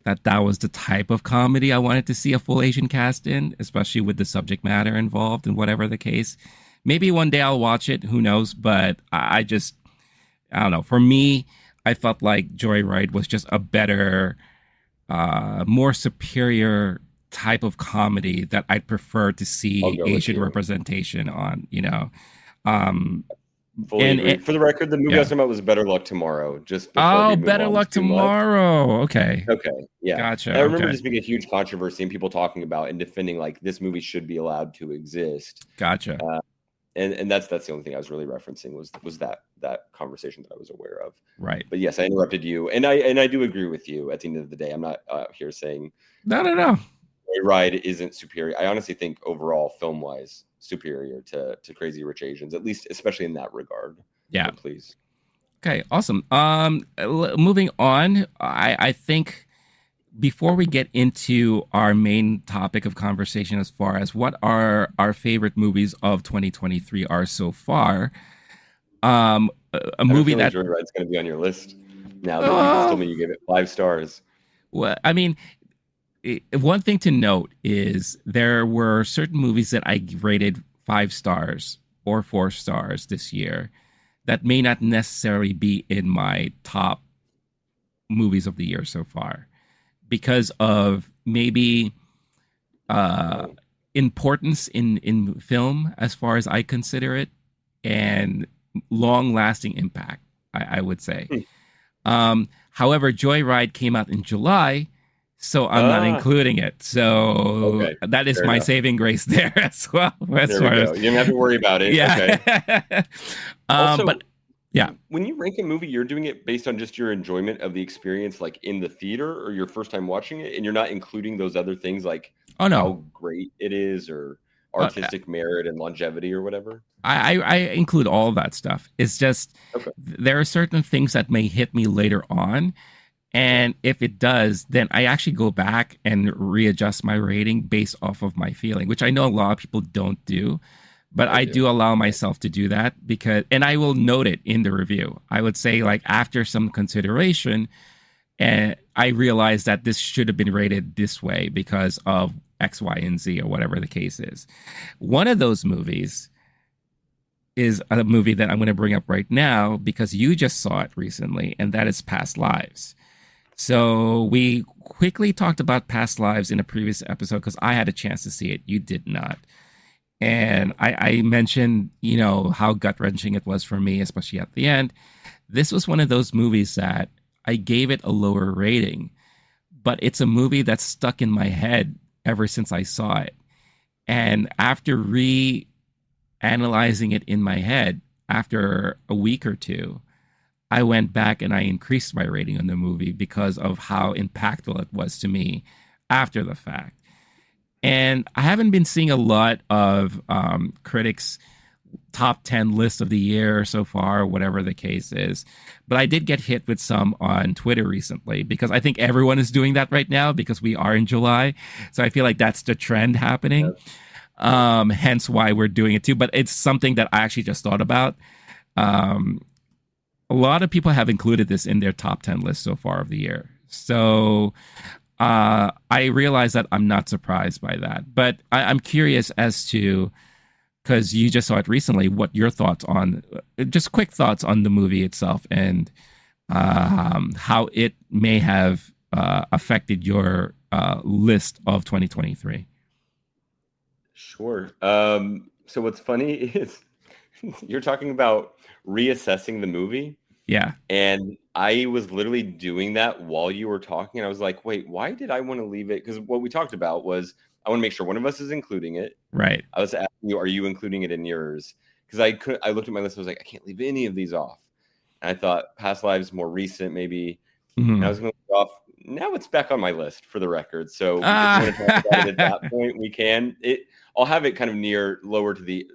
that that was the type of comedy I wanted to see a full Asian cast in, especially with the subject matter involved and whatever the case. Maybe one day I'll watch it. Who knows? But I don't know. For me, I felt like Joyride was just a better, more superior type of comedy that I'd prefer to see Asian representation on, you know. Fully agree. For the record, the movie I was talking about was Better Luck Tomorrow. Just before Better Luck Tomorrow. Okay. Yeah. Gotcha. And I remember this being a huge controversy and people talking about and defending like this movie should be allowed to exist. Gotcha. And that's the only thing I was really referencing was that conversation that I was aware of. Right. But yes, I interrupted you, and I do agree with you. At the end of the day, I'm not here saying no. Ride isn't superior. I honestly think overall, film wise, superior to Crazy Rich Asians, at least, especially in that regard. Yeah. So please. Okay. Awesome. Moving on, I think before we get into our main topic of conversation as far as what our favorite movies of 2023 are so far, a movie that Joyride's going to be on your list now that you told me you gave it 5 stars. Well, I mean, one thing to note is there were certain movies that I rated 5 stars or 4 stars this year that may not necessarily be in my top movies of the year so far, because of maybe importance in film as far as I consider it, and long-lasting impact, I would say. However, Joyride came out in July, so I'm not including it. So that is my saving grace there as well. There we go. You don't have to worry about it. Yeah. Okay. Also, but yeah, when you rank a movie, you're doing it based on just your enjoyment of the experience, like in the theater or your first time watching it, and you're not including those other things like how great it is or artistic merit and longevity or whatever. I include all of that stuff. It's just there are certain things that may hit me later on, and if it does, then I actually go back and readjust my rating based off of my feeling, which I know a lot of people don't do. But I do allow myself to do that and I will note it in the review. I would say, like, after some consideration, and I realized that this should have been rated this way because of X, Y, and Z, or whatever the case is. One of those movies is a movie that I'm going to bring up right now because you just saw it recently, and that is Past Lives. So we quickly talked about Past Lives in a previous episode because I had a chance to see it. You did not. And I mentioned, you know, how gut-wrenching it was for me, especially at the end. This was one of those movies that I gave it a lower rating, but it's a movie that's stuck in my head ever since I saw it. And after reanalyzing it in my head, after a week or two, I went back and I increased my rating on the movie because of how impactful it was to me after the fact. And I haven't been seeing a lot of critics' top 10 lists of the year so far, whatever the case is. But I did get hit with some on Twitter recently because I think everyone is doing that right now because we are in July. So I feel like that's the trend happening. Hence why we're doing it too. But it's something that I actually just thought about. A lot of people have included this in their top 10 list so far of the year. So I realize that I'm not surprised by that, but I'm curious as to, because you just saw it recently, what your thoughts on, just quick thoughts on the movie itself and how it may have affected your list of 2023. Sure. So what's funny is you're talking about reassessing the movie. Yeah. And I was literally doing that while you were talking. And I was like, wait, why did I want to leave it? Because what we talked about was I want to make sure one of us is including it. Right. I was asking you, are you including it in yours? Because I looked at my list and I was like, I can't leave any of these off. And I thought Past Lives more recent, maybe. Mm-hmm. And I was going to leave off. Now it's back on my list for the record. So if you want to talk about it at that point, we can. I'll have it kind of lower to the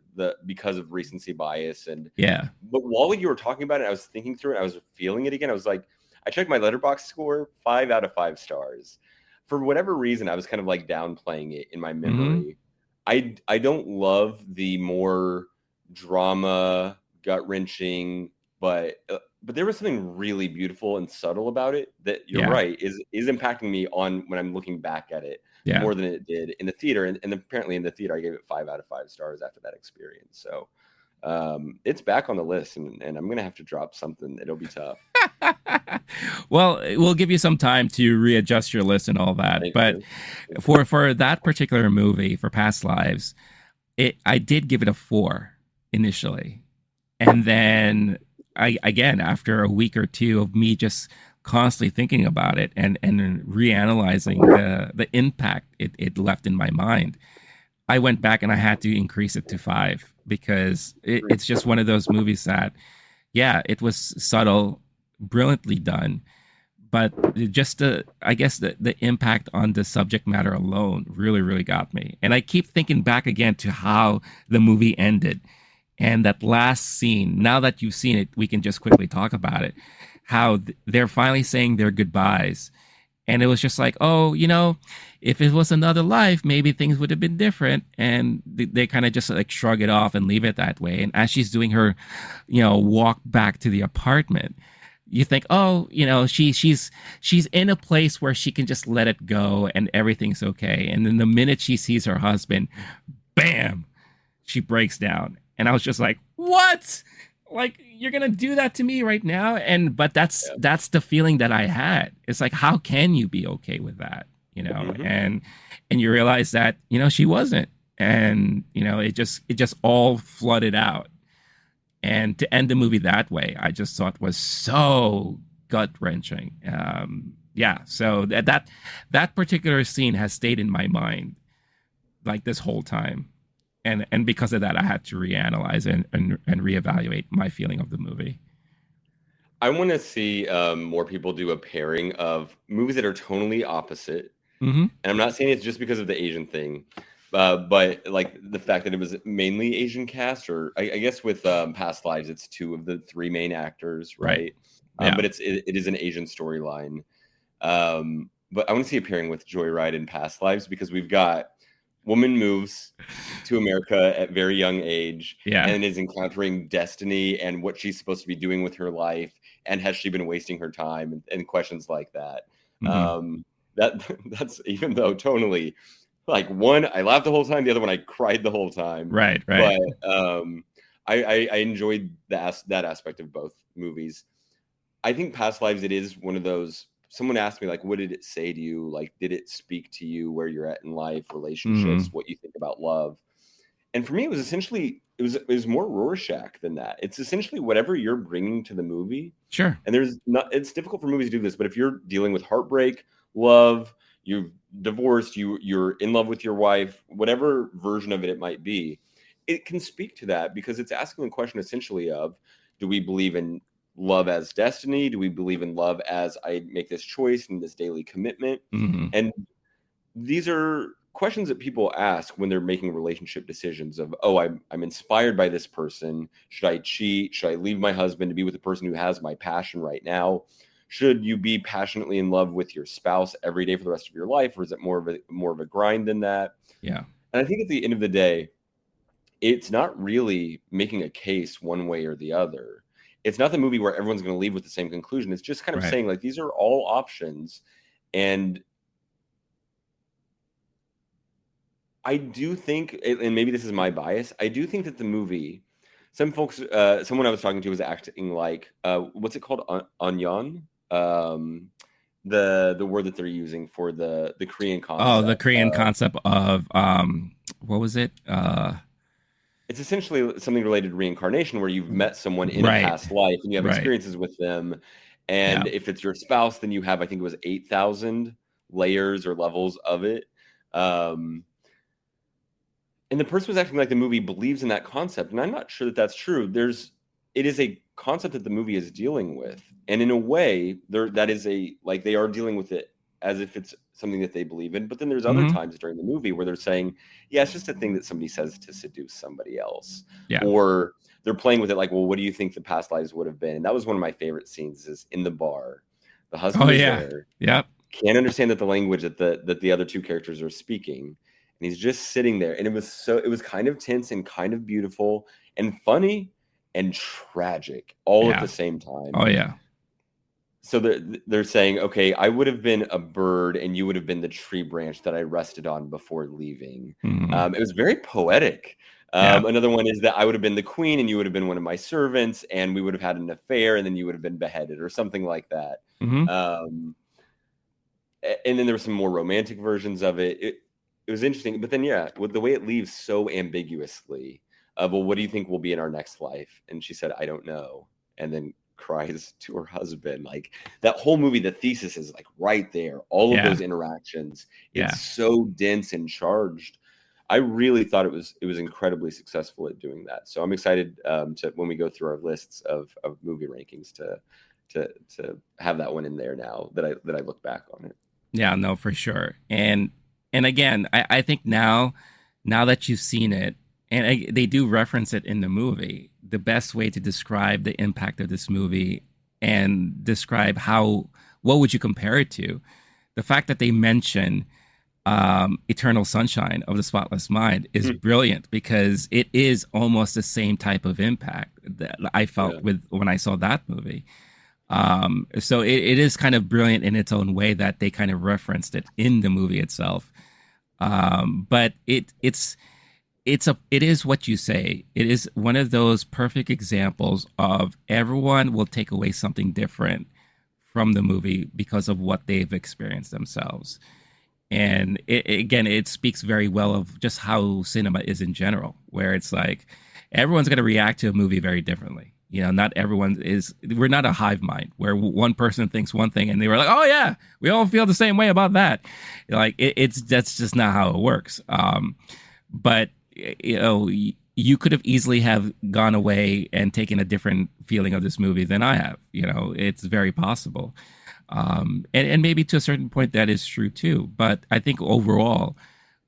because of recency bias. And but while you were talking about it, I was thinking through it. I was feeling it again. I was like, I checked my Letterboxd score, 5 out of 5 stars. for whatever reason, I was kind of like downplaying it in my memory. I don't love the more drama, gut-wrenching, but there was something really beautiful and subtle about it that you're right is impacting me on when I'm looking back at it more than it did in the theater. And apparently in the theater, I gave it 5 out of 5 stars after that experience. So it's back on the list, and I'm gonna have to drop something. It'll be tough. Well, we'll give you some time to readjust your list and all that. But for that particular movie, for Past Lives, I did give it a 4 initially, and then again, after a week or two of me just constantly thinking about it and reanalyzing the impact it left in my mind, I went back and I had to increase it to 5 because it's just one of those movies that, it was subtle, brilliantly done, but just the impact on the subject matter alone really, really got me. And I keep thinking back again to how the movie ended. And that last scene, now that you've seen it, we can just quickly talk about it. How they're finally saying their goodbyes. And it was just like, oh, if it was another life, maybe things would have been different. And they kind of just like shrug it off and leave it that way. And as she's doing her, walk back to the apartment, you think, oh, she's in a place where she can just let it go and everything's okay. And then the minute she sees her husband, bam, she breaks down. And I was just like, what? Like, you're going to do that to me right now? But that's the feeling that I had. It's like, how can you be okay with that? And you realize that, she wasn't. And, it just all flooded out. And to end the movie that way, I just thought was so gut-wrenching. So that particular scene has stayed in my mind like this whole time. And because of that, I had to reanalyze and reevaluate my feeling of the movie. I want to see more people do a pairing of movies that are tonally opposite. And I'm not saying it's just because of the Asian thing, but like the fact that it was mainly Asian cast, or I guess with Past Lives, it's 2 of the 3 main actors, right? But it is an Asian storyline. But I want to see a pairing with Joyride and Past Lives, because we've got woman moves to America at very young age and is encountering destiny and what she's supposed to be doing with her life, and has she been wasting her time, and questions like that. That's, even though tonally, like, one I laughed the whole time, the other one I cried the whole time. Right. But I enjoyed that aspect of both movies. I think Past Lives, it is one of those. Someone asked me, like, what did it say to you? Like, did it speak to you where you're at in life, relationships, what you think about love? And for me, it was essentially, it was more Rorschach than that. It's essentially whatever you're bringing to the movie. Sure. And it's difficult for movies to do this, but if you're dealing with heartbreak, love, you've divorced, you're in love with your wife, whatever version of it might be, it can speak to that, because it's asking the question essentially of, do we believe in love as destiny? Do we believe in love as I make this choice and this daily commitment? And these are questions that people ask when they're making relationship decisions of, oh, I'm inspired by this person. Should I cheat? Should I leave my husband to be with the person who has my passion right now? Should you be passionately in love with your spouse every day for the rest of your life? Or is it more of a grind than that? Yeah. And I think at the end of the day, it's not really making a case one way or the other. It's not the movie where everyone's going to leave with the same conclusion. It's just kind of saying, like, these are all options. And I do think, and maybe this is my bias, I do think that the movie, some folks, someone I was talking to was acting like, what's it called? Anyeon? The word that they're using for the Korean concept. Oh, the Korean concept of, what was it? It's essentially something related to reincarnation, where you've met someone in a past life and you have experiences with them. And if it's your spouse, then you have, I think it was 8,000 layers or levels of it. And the person was acting like the movie believes in that concept. And I'm not sure that that's true. It is a concept that the movie is dealing with. And in a way, they are dealing with it as if it's something that they believe in. But then there's other times during the movie where they're saying, yeah, it's just a thing that somebody says to seduce somebody else. Or they're playing with it like, well, what do you think the past lives would have been? And that was one of my favorite scenes, is in the bar. The husband is there. can't understand that the language that the other two characters are speaking, and he's just sitting there, and it was kind of tense and kind of beautiful and funny and tragic all at the same time. Oh yeah. So they're saying, okay, I would have been a bird and you would have been the tree branch that I rested on before leaving. It was very poetic. Another one is that I would have been the queen and you would have been one of my servants, and we would have had an affair and then you would have been beheaded or something like that. And then there were some more romantic versions of it. It was interesting. But then, with the way it leaves so ambiguously of, well, what do you think will be in our next life? And she said, I don't know. And then cries to her husband. Like, that whole movie, the thesis is like right there. All of those interactions. It's so dense and charged. I really thought it was incredibly successful at doing that. So I'm excited to, when we go through our lists of movie rankings, to have that one in there now that I look back on it. Yeah, no, for sure. And again, I think now that you've seen it, and they do reference it in the movie, the best way to describe the impact of this movie and describe what would you compare it to? The fact that they mention Eternal Sunshine of the Spotless Mind is brilliant, because it is almost the same type of impact that I felt with when I saw that movie. So it is kind of brilliant in its own way that they kind of referenced it in the movie itself. But it is what you say. It is one of those perfect examples of everyone will take away something different from the movie because of what they've experienced themselves. And it speaks very well of just how cinema is in general, where it's like everyone's going to react to a movie very differently. You know, not everyone is. We're not a hive mind where one person thinks one thing and they were like, "Oh yeah, we all feel the same way about that." Like that's just not how it works. But you know, you could have easily have gone away and taken a different feeling of this movie than I have. You know, it's very possible. And maybe to a certain point that is true too. But I think overall,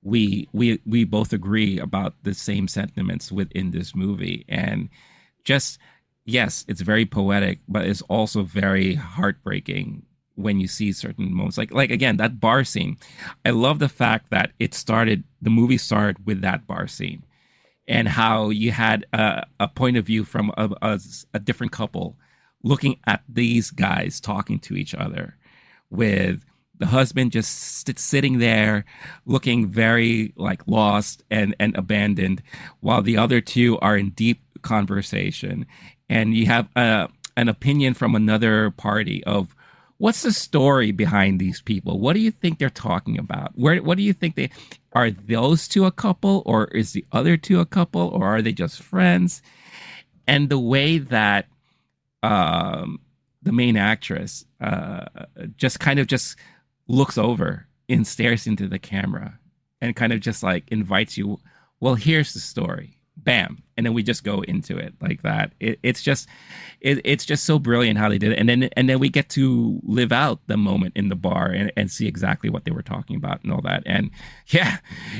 we both agree about the same sentiments within this movie. And just, yes, it's very poetic, but it's also very heartbreaking when you see certain moments. Like again, that bar scene. I love the fact that the movie started with that bar scene, and how you had a point of view from a different couple looking at these guys talking to each other, with the husband just sitting there looking very like lost and abandoned, while the other two are in deep conversation. And you have an opinion from another party of what's the story behind these people? What do you think they're talking about? What do you think are those two a couple, or is the other two a couple, or are they just friends? And the way that the main actress just looks over and stares into the camera and kind of just like invites you, well, here's the story. Bam. And then we just go into it like that. It's just so brilliant how they did it. And then we get to live out the moment in the bar and see exactly what they were talking about and all that. And yeah,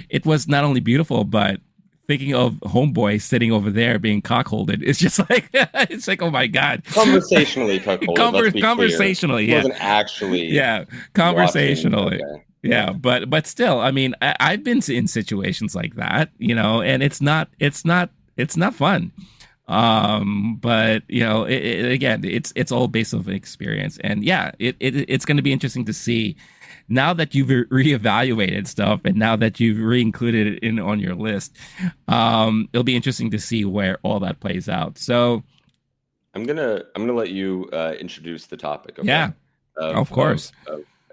it was not only beautiful, but thinking of Homeboy sitting over there being cockholded, it's just like, it's like, oh my God. Conversationally cuckolded. Conversationally, yeah. It wasn't actually. Yeah, conversationally. Okay. Yeah, but still, I mean, I've been in situations like that, you know, and it's not fun. But you know, again, it's all based on experience, and yeah, it's going to be interesting to see now that you've reevaluated stuff, and now that you've re-included it on your list. It'll be interesting to see where all that plays out. So, I'm gonna let you introduce the topic. Okay? Yeah, of course.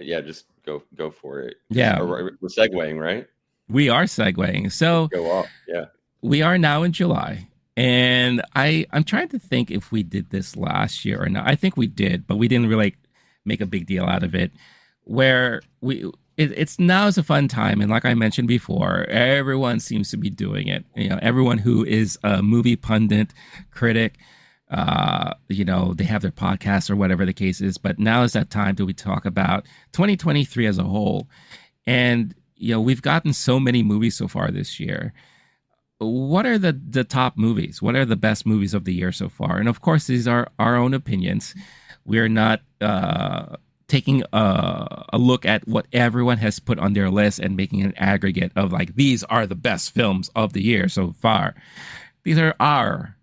Yeah, just go for it. Yeah, we're segueing, right? We are segueing. So go off. Yeah, we are now in July. And I'm trying to think if we did this last year or not. I think we did, but we didn't really make a big deal out of it. Where it's now is a fun time, and like I mentioned before, everyone seems to be doing it. You know, everyone who is a movie pundit, critic, you know, they have their podcasts or whatever the case is. But now is that time that we talk about 2023 as a whole, and you know, we've gotten so many movies so far this year. What are the top movies? What are the best movies of the year so far? And of course, these are our own opinions. We're not taking a look at what everyone has put on their list and making an aggregate of like, these are the best films of the year so far. These are our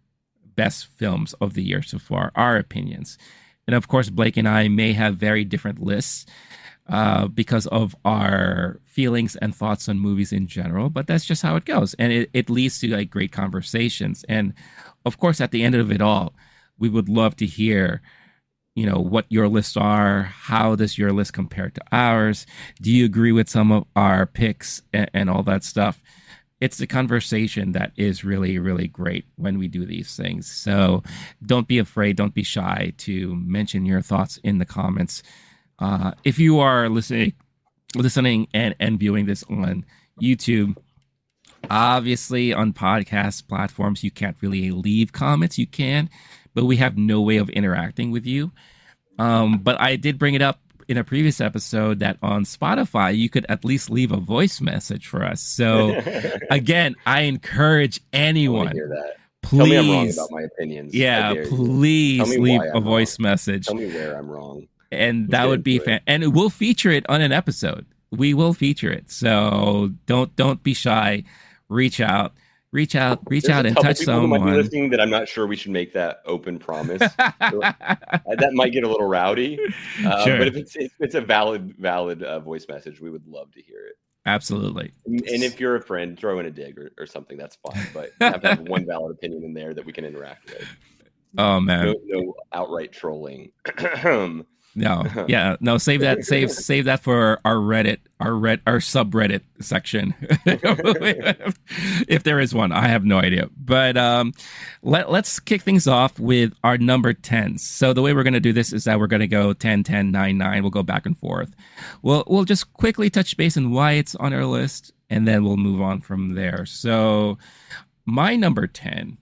best films of the year so far, our opinions. And of course, Blake and I may have very different lists because of our feelings and thoughts on movies in general, but that's just how it goes. And it leads to like great conversations. And of course, at the end of it all, we would love to hear, you know, what your lists are. How does your list compare to ours? Do you agree with some of our picks and all that stuff? It's the conversation that is really, really great when we do these things. So don't be afraid. Don't be shy to mention your thoughts in the comments. If you are listening and viewing this on YouTube, obviously on podcast platforms, you can't really leave comments. You can, but we have no way of interacting with you. But I did bring it up in a previous episode that on Spotify, you could at least leave a voice message for us. So again, I encourage anyone. I hear that. Please, tell me I'm wrong about my opinions. Yeah, please leave a voice message. Tell me where I'm wrong. And that would be and we'll feature it on an episode. We will feature it. So don't be shy. Reach out and touch someone. Might be listening that I'm not sure we should make that open promise. That might get a little rowdy. Sure. But if it's a valid voice message, we would love to hear it. Absolutely. And if you're a friend, throw in a dig or something. That's fine. But you have to have one valid opinion in there that we can interact with. Oh man, no outright trolling. No, yeah, no. Save that. Save that for our Reddit, our subreddit section, if there is one. I have no idea. But let's kick things off with our number 10s. So the way we're going to do this is that we're going to go 10, 10, 9, 9. We'll go back and forth. We'll just quickly touch base on why it's on our list, and then we'll move on from there. So my number 10.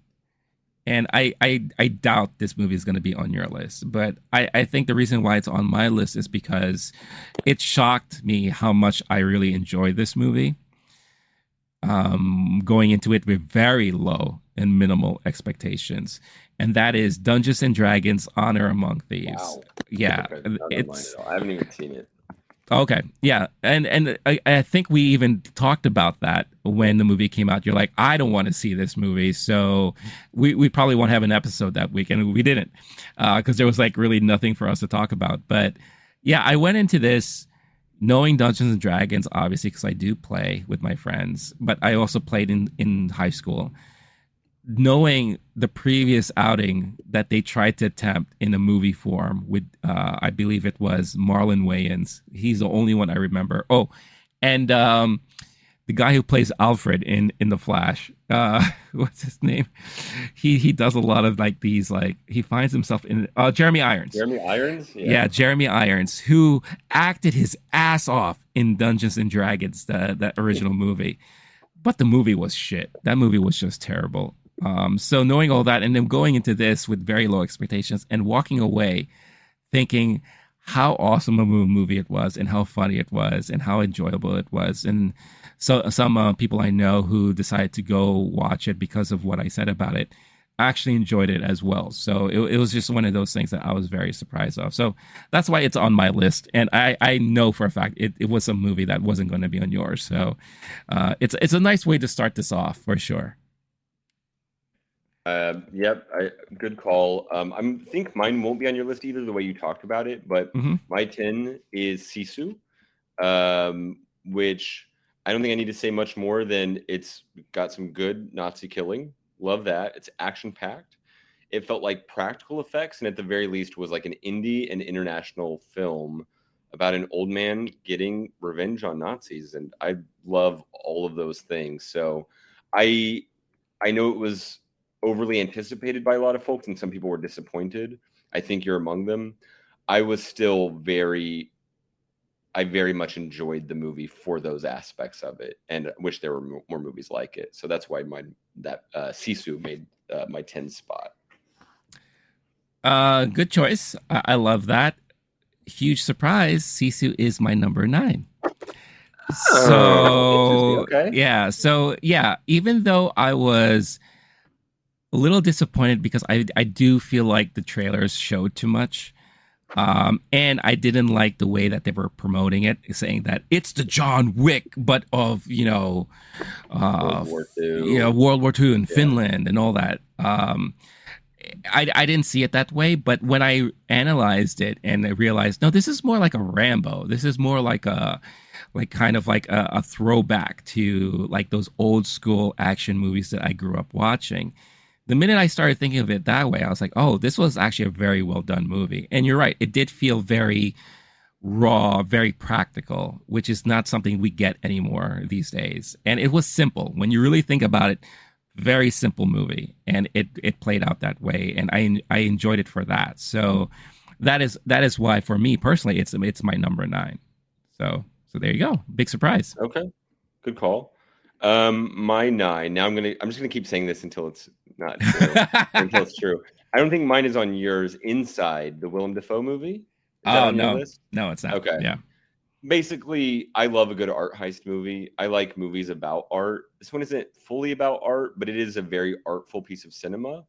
And I doubt this movie is going to be on your list, but I think the reason why it's on my list is because it shocked me how much I really enjoyed this movie. Going into it with very low and minimal expectations, and that is Dungeons and Dragons: Honor Among Thieves. Wow. Yeah, I haven't even seen it. Okay, yeah, and I think we even talked about that when the movie came out. You're like, I don't want to see this movie, so we probably won't have an episode that week, and we didn't because there was like really nothing for us to talk about. But yeah, I went into this knowing Dungeons and Dragons, obviously, because I do play with my friends, but I also played in high school. Knowing the previous outing that they tried to attempt in a movie form with, I believe it was Marlon Wayans. He's the only one I remember. Oh, and the guy who plays Alfred in The Flash. What's his name? He does a lot of like these, like he finds himself in Jeremy Irons. Jeremy Irons? Yeah, Jeremy Irons, who acted his ass off in Dungeons and Dragons, that original movie. But the movie was shit. That movie was just terrible. So knowing all that and then going into this with very low expectations and walking away thinking how awesome a movie it was and how funny it was and how enjoyable it was. And so some people I know who decided to go watch it because of what I said about it actually enjoyed it as well. So it was just one of those things that I was very surprised of. So that's why it's on my list. And I know for a fact it was a movie that wasn't going to be on yours. So it's a nice way to start this off for sure. Yep, good call. I think mine won't be on your list either, the way you talked about it. But my 10 is Sisu, which I don't think I need to say much more than it's got some good Nazi killing. Love that. It's action-packed. It felt like practical effects, and at the very least was like an indie and international film about an old man getting revenge on Nazis. And I love all of those things. So I know it was overly anticipated by a lot of folks, and some people were disappointed. I think you're among them. I was still I very much enjoyed the movie for those aspects of it, and wish there were more movies like it. So that's why Sisu made my 10 spot. Good choice. I love that. Huge surprise. Sisu is my number 9. So okay. Yeah. So yeah, even though I was a little disappointed because I do feel like the trailers showed too much. And I didn't like the way that they were promoting it, saying that it's the John Wick, but of, World War II. World War II in Yeah. Finland and all that. I didn't see it that way, but when I analyzed it and I realized, no, this is more like a Rambo. This is more like a throwback to like those old school action movies that I grew up watching. The minute I started thinking of it that way, I was like, oh, this was actually a very well done movie. And you're right, it did feel very raw, very practical, which is not something we get anymore these days. And it was simple. When you really think about it, very simple movie, and it played out that way, and I enjoyed it for that. So that is why for me personally it's my number 9. So there you go. Big surprise. Okay. Good call. My 9. Now I'm just gonna keep saying this until it's not true. Until it's true. I don't think mine is on yours. Inside, the Willem Dafoe movie. Is that on your list? No, it's not. Okay. Yeah. Basically, I love a good art heist movie. I like movies about art. This one isn't fully about art, but it is a very artful piece of cinema.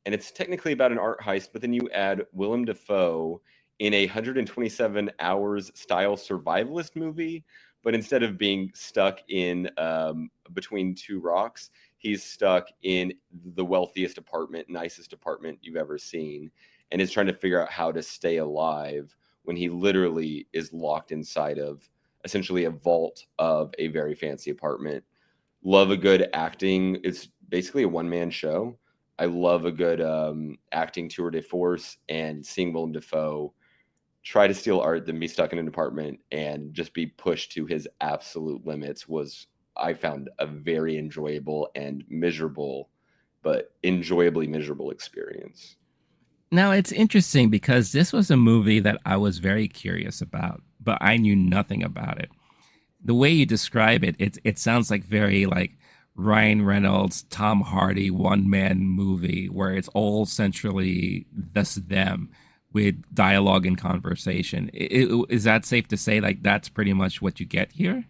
And it's technically about an art heist, but then you add Willem Dafoe in a 127 hours style survivalist movie. But instead of being stuck in between two rocks, he's stuck in the wealthiest apartment, nicest apartment you've ever seen, and is trying to figure out how to stay alive when he literally is locked inside of essentially a vault of a very fancy apartment. Love a good acting. It's basically a one-man show. I love a good acting tour de force, and seeing Willem Dafoe try to steal art, then be stuck in an apartment and just be pushed to his absolute limits was, I found, a very enjoyable and miserable, but enjoyably miserable experience. Now, it's interesting because this was a movie that I was very curious about, but I knew nothing about it. The way you describe it, it sounds like very like Ryan Reynolds, Tom Hardy one-man movie where it's all centrally just them with dialogue and conversation. Is that safe to say like that's pretty much what you get here?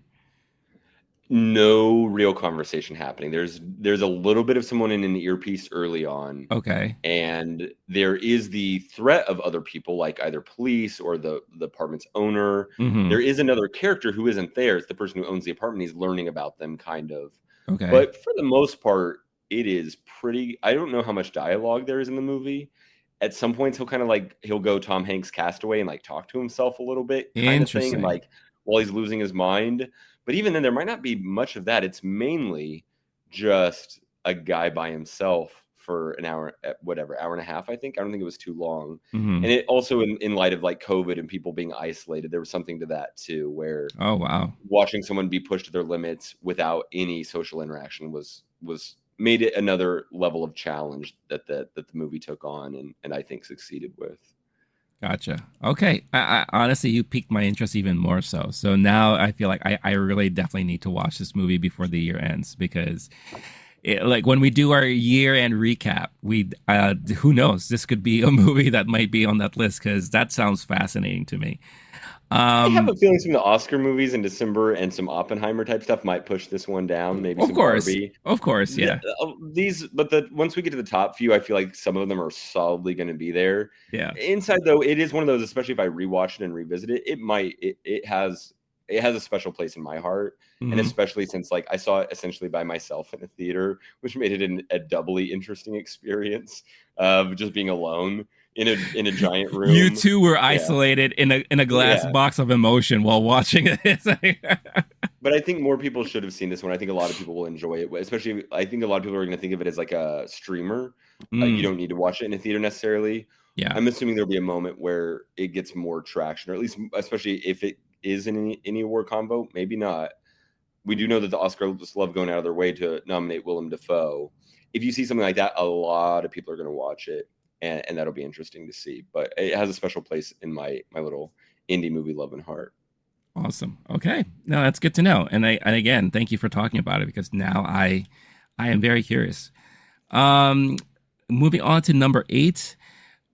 No real conversation happening. There's a little bit of someone in an earpiece early on. Okay. And there is the threat of other people, like either police or the apartment's owner. Mm-hmm. There is another character who isn't there. It's the person who owns the apartment. He's learning about them, kind of. Okay. But for the most part, it is pretty. I don't know how much dialogue there is in the movie. At some points, he'll go Tom Hanks Castaway and like talk to himself a little bit, kind of thing, and like while he's losing his mind. But even then, there might not be much of that. It's mainly just a guy by himself for an hour, hour and a half, I think. I don't think it was too long. Mm-hmm. And it also, in light of like COVID and people being isolated, there was something to that too, where watching someone be pushed to their limits without any social interaction was made it another level of challenge that the movie took on and I think succeeded with. Gotcha. Okay. I honestly, you piqued my interest even more so. So now I feel like I really definitely need to watch this movie before the year ends because like when we do our year-end recap, who knows? This could be a movie that might be on that list because that sounds fascinating to me. I have a feeling some of the Oscar movies in December and some Oppenheimer type stuff might push this one down. Maybe some Barbie. Of course, yeah. Once we get to the top few, I feel like some of them are solidly going to be there. Yeah. Inside though, it is one of those, especially if I rewatch it and revisit it, it has a special place in my heart, mm-hmm. and especially since like I saw it essentially by myself in a theater, which made it a doubly interesting experience of just being alone in a giant room. You two were isolated in a glass box of emotion while watching it. But I think more people should have seen this one. I think a lot of people will enjoy it, especially I think a lot of people are going to think of it as like a streamer. You don't need to watch it in a theater necessarily. Yeah, I'm assuming there'll be a moment where it gets more traction, or at least especially if it is in any award combo. Maybe not. We do know that the Oscars love going out of their way to nominate Willem Dafoe. If you see something like that, a lot of people are going to watch it. And that'll be interesting to see. But it has a special place in my little indie movie love and heart. Awesome. Okay. No, that's good to know. And again, thank you for talking about it because now I am very curious. Moving on to number 8.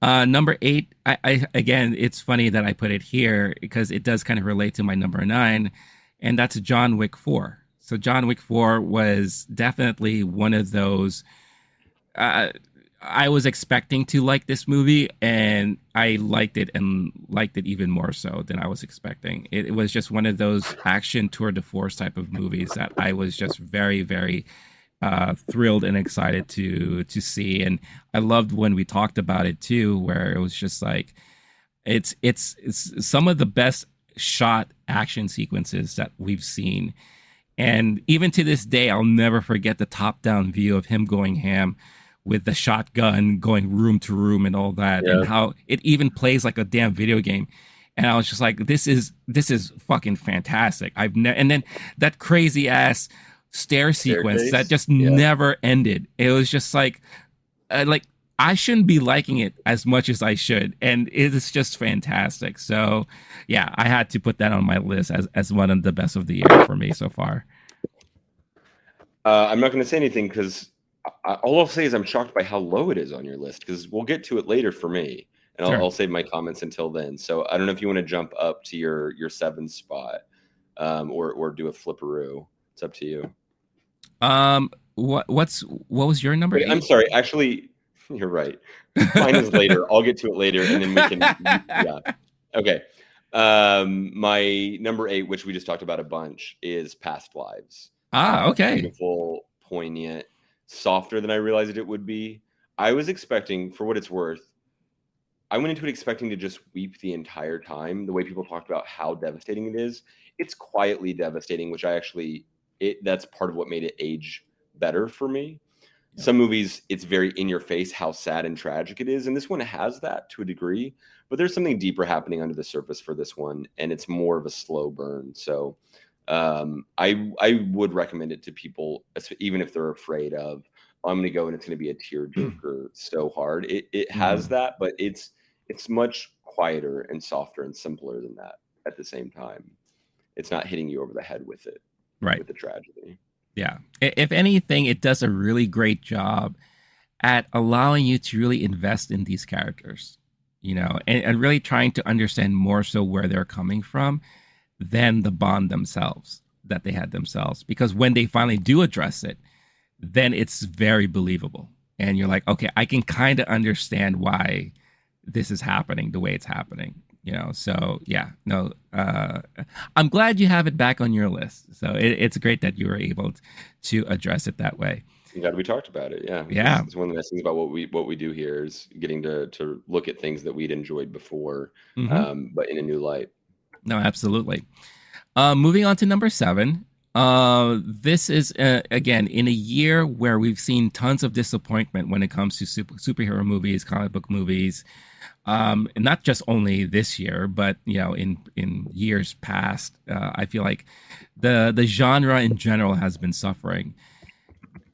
Number 8, I again, it's funny that I put it here because it does kind of relate to my number 9, and that's John Wick 4. So John Wick 4 was definitely one of those I was expecting to like this movie, and I liked it, and liked it even more so than I was expecting. It was just one of those action tour de force type of movies that I was just very, very thrilled and excited to see. And I loved when we talked about it too, where it was just like it's some of the best shot action sequences that we've seen. And even to this day, I'll never forget the top down view of him going ham with the shotgun going room to room and all that, and how it even plays like a damn video game. And I was just like, this is fucking fantastic. And then that crazy ass stair sequence that just never ended. It was just like I shouldn't be liking it as much as I should, and it is just fantastic. So yeah, I had to put that on my list as one of the best of the year for me so far. I'm not going to say anything because all I'll say is I'm shocked by how low it is on your list, because we'll get to it later for me, and I'll save my comments until then. So I don't know if you want to jump up to your 7th spot, or do a flipperoo. It's up to you. What was your number? Wait, I'm sorry. Actually, you're right. Mine is later. I'll get to it later, and then we can. Yeah. Okay. My number 8, which we just talked about a bunch, is Past Lives. Okay. Beautiful, poignant, softer than I realized it would be. I was expecting, for what it's worth, I went into it expecting to just weep the entire time. The way people talked about how devastating it is, it's quietly devastating, which that's part of what made it age better for me. Yeah. Some movies, it's very in your face how sad and tragic it is, and this one has that to a degree, but there's something deeper happening under the surface for this one, and it's more of a slow burn. So I would recommend it to people, even if they're afraid of, I'm going to go and it's going to be a tearjerker so hard. It has that, but it's much quieter and softer and simpler than that at the same time. It's not hitting you over the head with it, right? With the tragedy. Yeah. If anything, it does a really great job at allowing you to really invest in these characters, and really trying to understand more so where they're coming from than the bond themselves that they had themselves. Because when they finally do address it, then it's very believable. And you're like, okay, I can kind of understand why this is happening the way it's happening. So yeah, no, I'm glad you have it back on your list. So it's great that you were able to address it that way. I'm glad we talked about it. Yeah. Yeah. It's one of the nice things about what we do here is getting to look at things that we'd enjoyed before, but in a new light. No, absolutely. Moving on to number 7. This is, again, in a year where we've seen tons of disappointment when it comes to superhero movies, comic book movies. And not just only this year, but in years past, I feel like the genre in general has been suffering.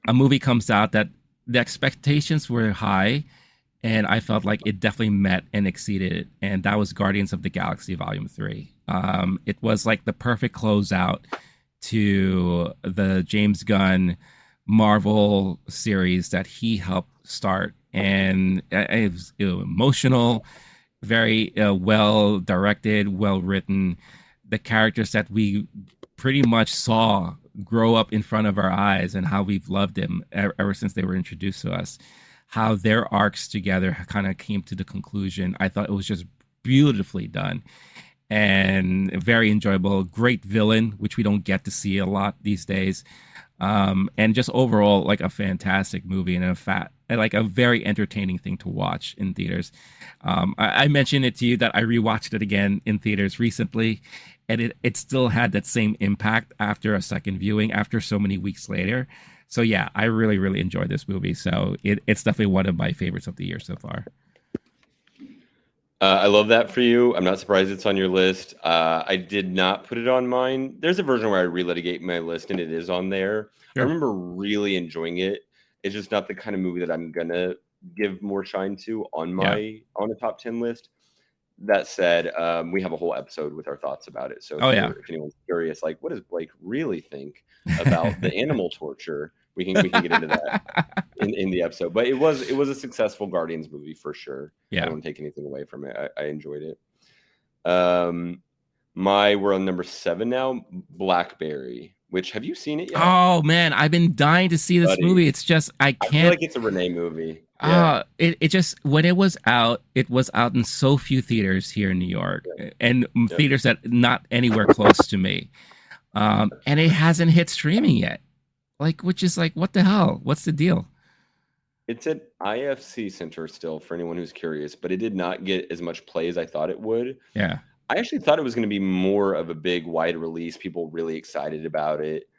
A movie comes out that the expectations were high, and I felt like it definitely met and exceeded it, and that was Guardians of the Galaxy Volume 3. It was like the perfect closeout to the James Gunn Marvel series that he helped start. And it was emotional, very well directed, well written. The characters that we pretty much saw grow up in front of our eyes, and how we've loved them ever since they were introduced to us, how their arcs together kind of came to the conclusion. I thought it was just beautifully done and very enjoyable. Great villain, which we don't get to see a lot these days. And just overall, like a fantastic movie, and a very entertaining thing to watch in theaters. I mentioned it to you that I rewatched it again in theaters recently, and it still had that same impact after a second viewing, after so many weeks later. So yeah, I really, really enjoyed this movie. So it's definitely one of my favorites of the year so far. I love that for you. I'm not surprised it's on your list. I did not put it on mine. There's a version where I relitigate my list, and it is on there. Sure. I remember really enjoying it. It's just not the kind of movie that I'm gonna give more shine to on on a top 10 list. That said, we have a whole episode with our thoughts about it. So if anyone's curious, like, what does Blake really think about the animal torture? We can get into that in the episode. But it was a successful Guardians movie for sure. Yeah. I don't take anything away from it. I enjoyed it. We're on number 7 now, Blackberry. Which, have you seen it yet? Oh man, I've been dying to see this movie. It's just I can't. I feel like it's a Renee movie. It just, when it was out in so few theaters here in New York, and theaters that not anywhere close to me. And it hasn't hit streaming yet. Like, which is like, what the hell? What's the deal? It's at IFC Center still for anyone who's curious, but it did not get as much play as I thought it would. Yeah. I actually thought it was going to be more of a big, wide release. People really excited about it.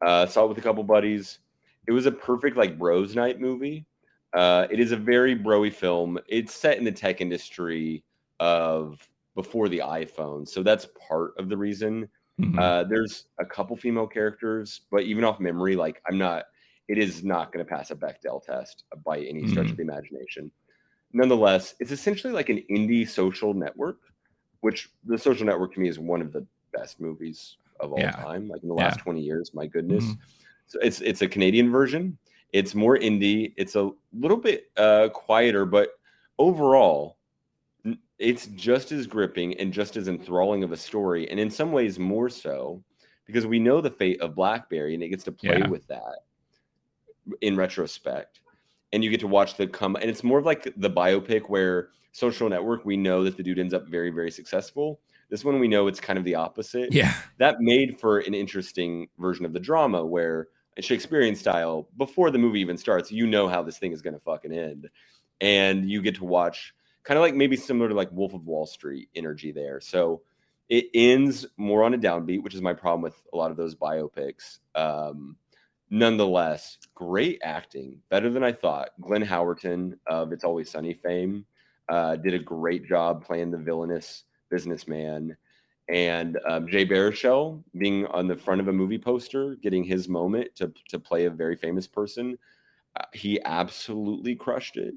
Saw it with a couple buddies. It was a perfect like bros night movie. It is a very bro-y film. It's set in the tech industry of before the iPhone, so that's part of the reason. There's a couple female characters, but even off memory, like it is not going to pass a Bechdel test by any stretch of the imagination. Nonetheless, it's essentially like an indie social network, which The Social Network to me is one of the best movies of all time, like in the last 20 years. My goodness. So it's a Canadian version. It's more indie. It's a little bit quieter, but overall, it's just as gripping and just as enthralling of a story, and in some ways more so, because we know the fate of BlackBerry, and it gets to play with that in retrospect. And you get to watch and it's more of like the biopic where Social Network, we know that the dude ends up very, very successful. This one, we know it's kind of the opposite. Yeah. That made for an interesting version of the drama where, Shakespearean style, before the movie even starts, you know how this thing is going to fucking end. And you get to watch kind of like maybe similar to like Wolf of Wall Street energy there. So it ends more on a downbeat, which is my problem with a lot of those biopics. Nonetheless, great acting, better than I thought. Glenn Howerton of It's Always Sunny fame did a great job playing the villainous businessman. And Jay Baruchel being on the front of a movie poster, getting his moment to play a very famous person. He absolutely crushed it.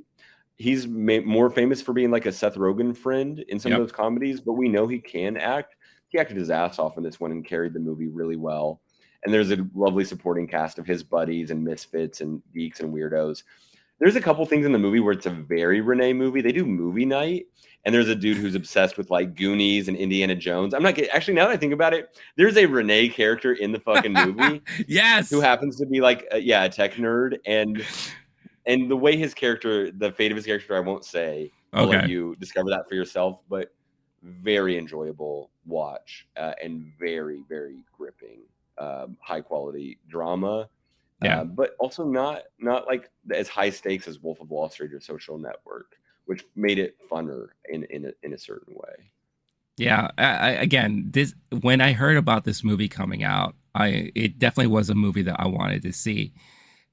He's more famous for being like a Seth Rogen friend in some of those comedies, but we know he can act. He acted his ass off in this one and carried the movie really well. And there's a lovely supporting cast of his buddies and misfits and geeks and weirdos. There's a couple things in the movie where it's a very Renee movie. They do movie night, and there's a dude who's obsessed with like Goonies and Indiana Jones. I'm not actually, now that I think about it, there's a Renee character in the fucking movie. Yes. Who happens to be like a tech nerd, and the way his character, the fate of his character, I won't say. I'll let you discover that for yourself, but very enjoyable watch and very, very gripping. High quality drama, but also not like as high stakes as Wolf of Wall Street or Social Network, which made it funner in a certain way. Yeah, again, when I heard about this movie coming out, it definitely was a movie that I wanted to see,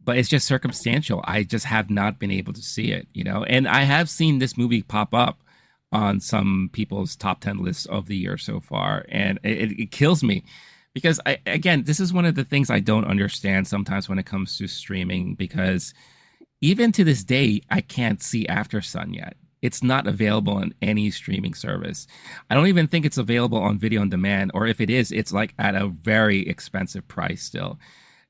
but it's just circumstantial. I just have not been able to see it, and I have seen this movie pop up on some people's top 10 lists of the year so far, and it kills me. Because, this is one of the things I don't understand sometimes when it comes to streaming, because even to this day, I can't see After Sun yet. It's not available on any streaming service. I don't even think it's available on video on demand, or if it is, it's like at a very expensive price still.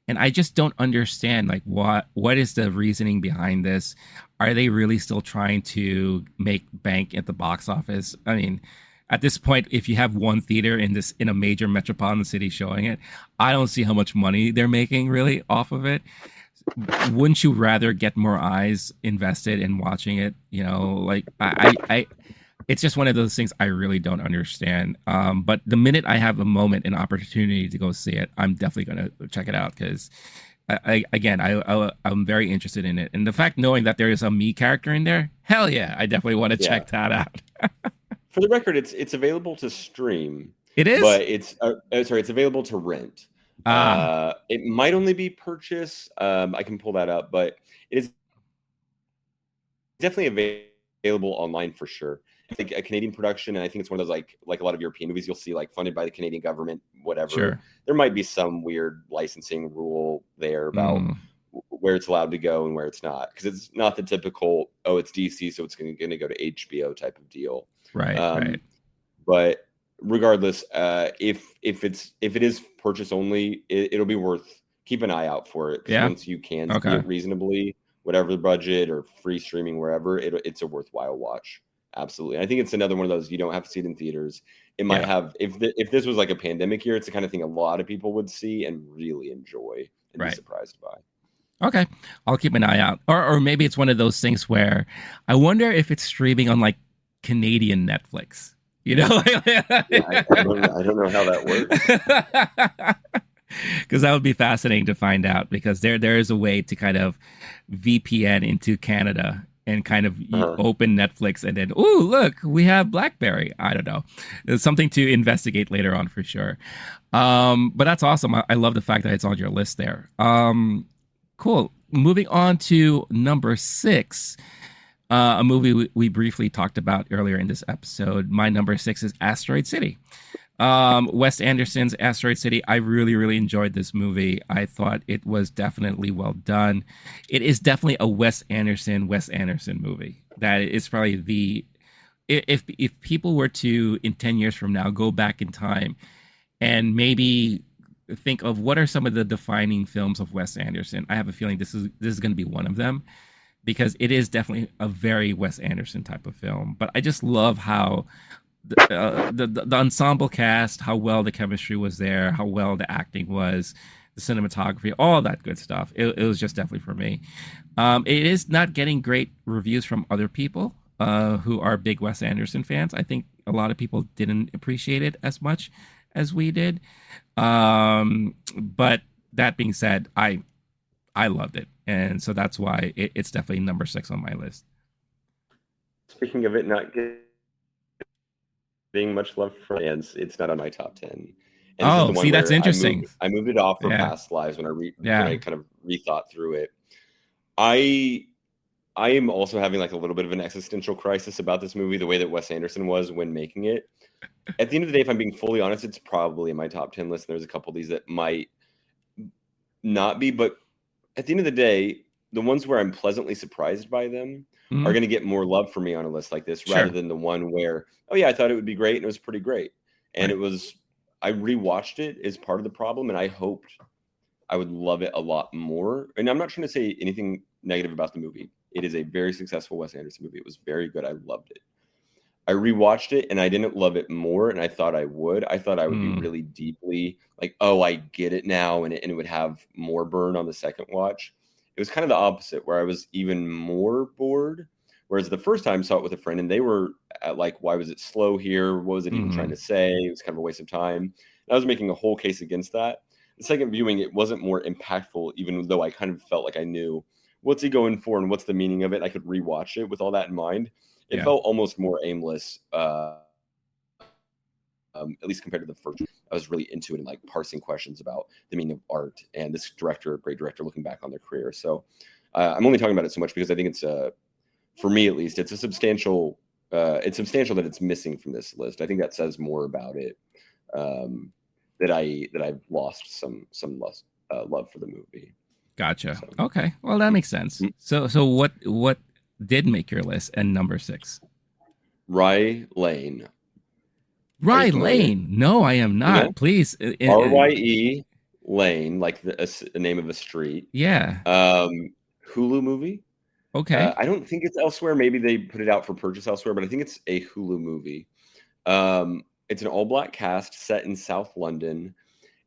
And I just don't understand, like, what is the reasoning behind this? Are they really still trying to make bank at the box office? I mean, at this point, if you have one theater in a major metropolitan city showing it, I don't see how much money they're making really off of it. Wouldn't you rather get more eyes invested in watching it? It's just one of those things I really don't understand. But the minute I have a moment, an opportunity to go see it, I'm definitely going to check it out, because I'm very interested in it. And the fact knowing that there is a me character in there, hell yeah, I definitely want to check that out. For the record, it's available to stream. It is, but it's available to rent. It might only be purchase. I can pull that up, but it is definitely available online for sure. It's like a Canadian production, and I think it's one of those like a lot of European movies you'll see like funded by the Canadian government, whatever. Sure. There might be some weird licensing rule there about where it's allowed to go and where it's not, because it's not the typical it's DC, so it's going to go to HBO type of deal. Right. But regardless, if it is purchase only, it'll be worth keep an eye out for it. Yeah. Once you can see it reasonably, whatever the budget or free streaming wherever, it's a worthwhile watch. Absolutely. I think it's another one of those you don't have to see it in theaters. It might have if this was like a pandemic year, it's the kind of thing a lot of people would see and really enjoy and be surprised by. Okay, I'll keep an eye out. Or maybe it's one of those things where I wonder if it's streaming on like Canadian Netflix. You know, Yeah, I don't know how that works. Because that would be fascinating to find out. Because there is a way to kind of VPN into Canada and kind of open Netflix, and then look, we have BlackBerry. I don't know. It's something to investigate later on for sure. But that's awesome. I love the fact that it's on your list there. Cool. Moving on to number 6, a movie we briefly talked about earlier in this episode. My number 6 is Asteroid City. Wes Anderson's Asteroid City. I really, really enjoyed this movie. I thought it was definitely well done. It is definitely a Wes Anderson movie. That is probably if people were to, in 10 years from now, go back in time and maybe think of what are some of the defining films of Wes Anderson, I have a feeling this is going to be one of them, because it is definitely a very Wes Anderson type of film. But I just love how the ensemble cast, how well the chemistry was there, how well the acting was, the cinematography, all that good stuff. It was just definitely for me. It is not getting great reviews from other people who are big Wes Anderson fans. I think a lot of people didn't appreciate it as much as we did. But that being said, I loved it. And so that's why it's definitely number 6 on my list. Speaking of it not getting much love from fans, it's not on my top 10. And see, that's interesting. I moved it off for past lives when I kind of rethought through it. I am also having like a little bit of an existential crisis about this movie, the way that Wes Anderson was when making it. At the end of the day, if I'm being fully honest, it's probably in my top 10 list. There's a couple of these that might not be, but at the end of the day, the ones where I'm pleasantly surprised by them are going to get more love for me on a list like this, rather than the one where, oh yeah, I thought it would be great and it was pretty great. And I rewatched it as part of the problem, and I hoped I would love it a lot more. And I'm not trying to say anything negative about the movie. It is a very successful Wes Anderson movie. It was very good. I loved it. I rewatched it and I didn't love it more, and I thought I would. I thought I would be really deeply like, oh, I get it now, and it would have more burn on the second watch. It was kind of the opposite, where I was even more bored. Whereas the first time I saw it with a friend, and they were like, why was it slow here? What was it even trying to say? It was kind of a waste of time. And I was making a whole case against that. The second viewing, it wasn't more impactful, even though I kind of felt like I knew what's he going for and what's the meaning of it. I could rewatch it with all that in mind. It felt almost more aimless, at least compared to the first. I was really into it and like parsing questions about the meaning of art and this director, great director, looking back on their career. So I'm only talking about it so much because I think it's, for me at least, it's substantial that it's missing from this list. I think that says more about it, that I've lost some love for the movie. Gotcha. So, okay, well that makes sense. So what did make your list and number 6? Rye Lane. Rye Lane. No, I am not. Yeah. Please. RYE Lane, like the name of a street. Yeah. Hulu movie. Okay. I don't think it's elsewhere. Maybe they put it out for purchase elsewhere, but I think it's a Hulu movie. It's an all-black cast set in South London.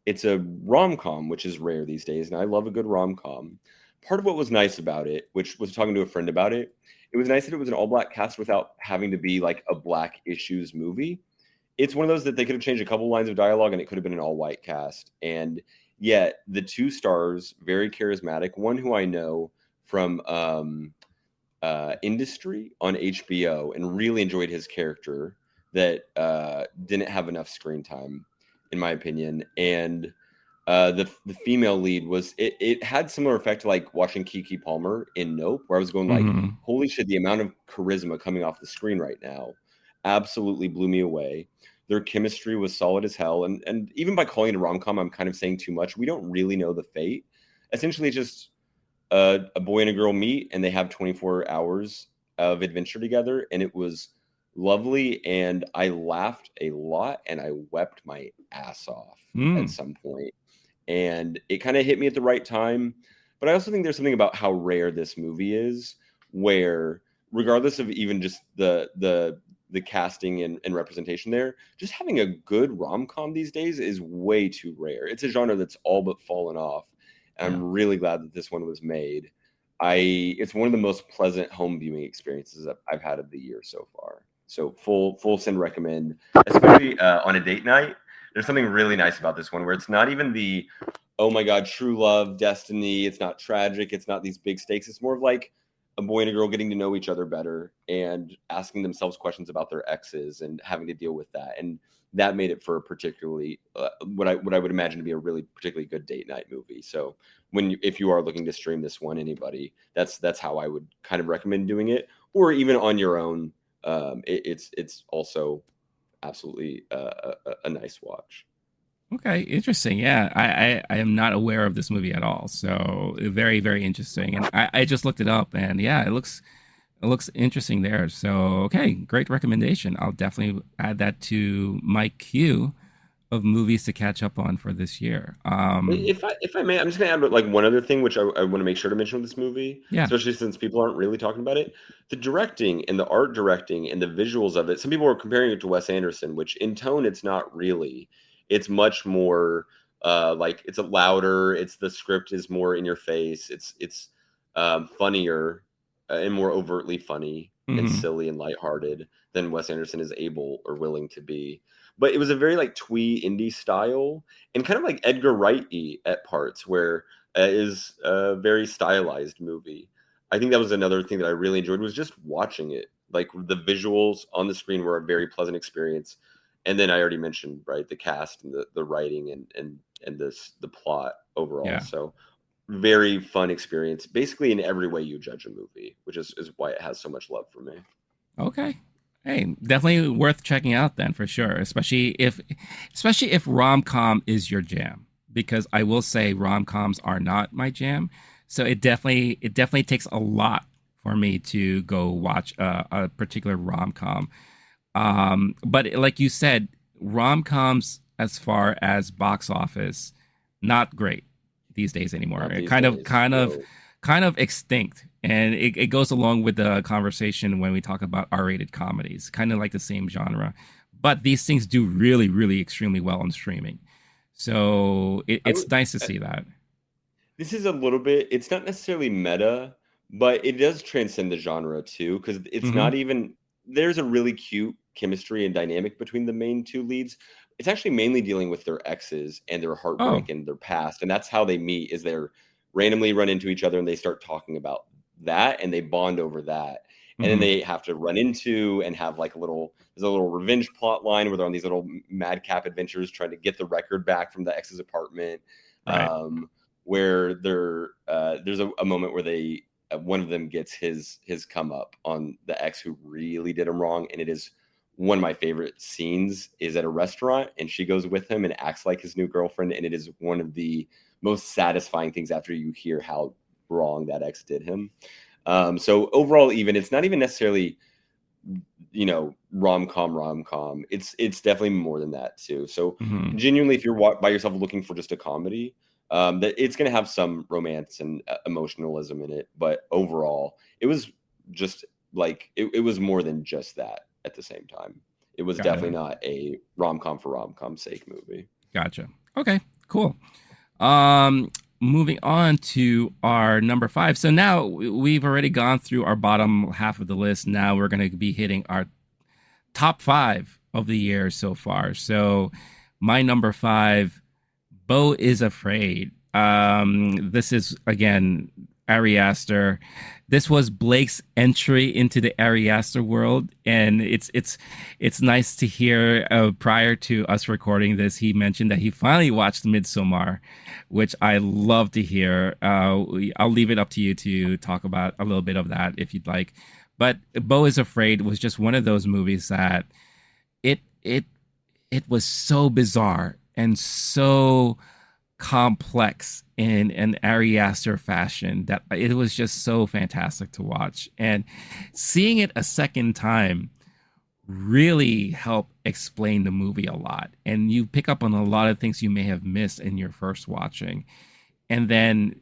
It's a rom-com, which is rare these days, and I love a good rom-com. Part of what was nice about it, which was talking to a friend about it, it was nice that it was an all-black cast without having to be like a black issues movie. It's one of those that they could have changed a couple lines of dialogue and it could have been an all-white cast. And yet the 2 stars, very charismatic, one who I know from Industry on HBO and really enjoyed his character that didn't have enough screen time, in my opinion. And the female lead was it had similar effect to like watching Keke Palmer in Nope, where I was going like, holy shit, the amount of charisma coming off the screen right now absolutely blew me away. Their chemistry was solid as hell, and even by calling it a rom-com, I'm kind of saying too much. We don't really know the fate. Essentially, it's just a boy and a girl meet, and they have 24 hours of adventure together, and it was lovely. And I laughed a lot, and I wept my ass off at some point. And it kind of hit me at the right time. But I also think there's something about how rare this movie is, where regardless of even just the casting and representation there, just having a good rom-com these days is way too rare. It's a genre that's all but fallen off. I'm really glad that this one was made. It's one of the most pleasant home viewing experiences that I've had of the year so far. So full send recommend, especially on a date night. There's something really nice about this one where it's not even the, oh my God, true love, destiny. It's not tragic. It's not these big stakes. It's more of like a boy and a girl getting to know each other better and asking themselves questions about their exes and having to deal with that. And that made it for a particularly what I would imagine to be a really particularly good date night movie. So if you are looking to stream this one, anybody, that's how I would kind of recommend doing it, or even on your own. It's also absolutely a nice watch. Okay, interesting. Yeah, I am not aware of this movie at all. So very, very interesting. And I just looked it up, and yeah, it looks interesting there. So okay, great recommendation. I'll definitely add that to my queue of movies to catch up on for this year. If I may, I'm just gonna add like one other thing, which I want to make sure to mention with this movie, especially since people aren't really talking about it. The directing and the art directing and the visuals of it. Some people are comparing it to Wes Anderson, which in tone it's not really. It's much more like it's a louder. It's the script is more in your face. It's funnier and more overtly funny and silly and lighthearted than Wes Anderson is able or willing to be. But it was a very like twee indie style and kind of like Edgar Wright-y at parts, where it is a very stylized movie. I think that was another thing that I really enjoyed, was just watching it. Like the visuals on the screen were a very pleasant experience. And then I already mentioned, right, the cast and the writing and the plot overall. Yeah. So very fun experience, basically in every way you judge a movie, which is why it has so much love for me. Okay. Hey, definitely worth checking out then, for sure. Especially if rom-com is your jam, because I will say rom-coms are not my jam. So it definitely takes a lot for me to go watch a particular rom-com. But like you said, rom-coms as far as box office, not great these days anymore. Kind of extinct. And it goes along with the conversation when we talk about R-rated comedies, kind of like the same genre. But these things do really, really extremely well on streaming. So it's nice to see that. This is a little bit, it's not necessarily meta, but it does transcend the genre too, because it's not even, there's a really cute chemistry and dynamic between the main two leads. It's actually mainly dealing with their exes and their heartbreak and their past. And that's how they meet, is they're randomly run into each other and they start talking about that and they bond over that. And then they have to run into and have like there's a little revenge plot line where they're on these little madcap adventures trying to get the record back from the ex's apartment. Right. Where there's a moment where one of them gets his come up on the ex who really did him wrong. And it is one of my favorite scenes is at a restaurant and she goes with him and acts like his new girlfriend. And it is one of the most satisfying things after you hear how wrong that ex did him. So overall, even it's not even necessarily, rom-com. It's definitely more than that too. So genuinely, if you're by yourself looking for just a comedy, that it's going to have some romance and emotionalism in it. But overall, it was just like, it was more than just that at the same time. It was definitely not a rom-com for rom-com's sake movie. Gotcha. Okay, cool. Moving on to our number 5. So now we've already gone through our bottom half of the list. Now we're going to be hitting our top 5 of the year so far. So my number 5, Beau is Afraid. This is, again, Ari Aster. This was Blake's entry into the Ari Aster world, and it's nice to hear. Prior to us recording this, he mentioned that he finally watched Midsommar, which I love to hear. I'll leave it up to you to talk about a little bit of that if you'd like. But Beau is Afraid was just one of those movies that it was so bizarre and so complex in an Ari Aster fashion that it was just so fantastic to watch. And seeing it a second time really helped explain the movie a lot. And you pick up on a lot of things you may have missed in your first watching. And then,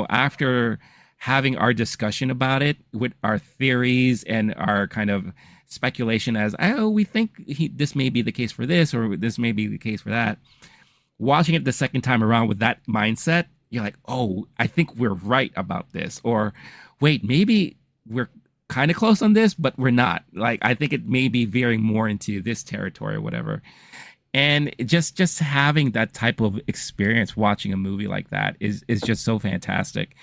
after having our discussion about it with our theories and our kind of speculation as, we think this may be the case for this, or this may be the case for that. Watching it the second time around with that mindset you're like, oh, I think we're right about this, or wait, maybe we're kind of close on this, but we're not. Like, I think it may be veering more into this territory or whatever. And just having that type of experience watching a movie like that is just so fantastic.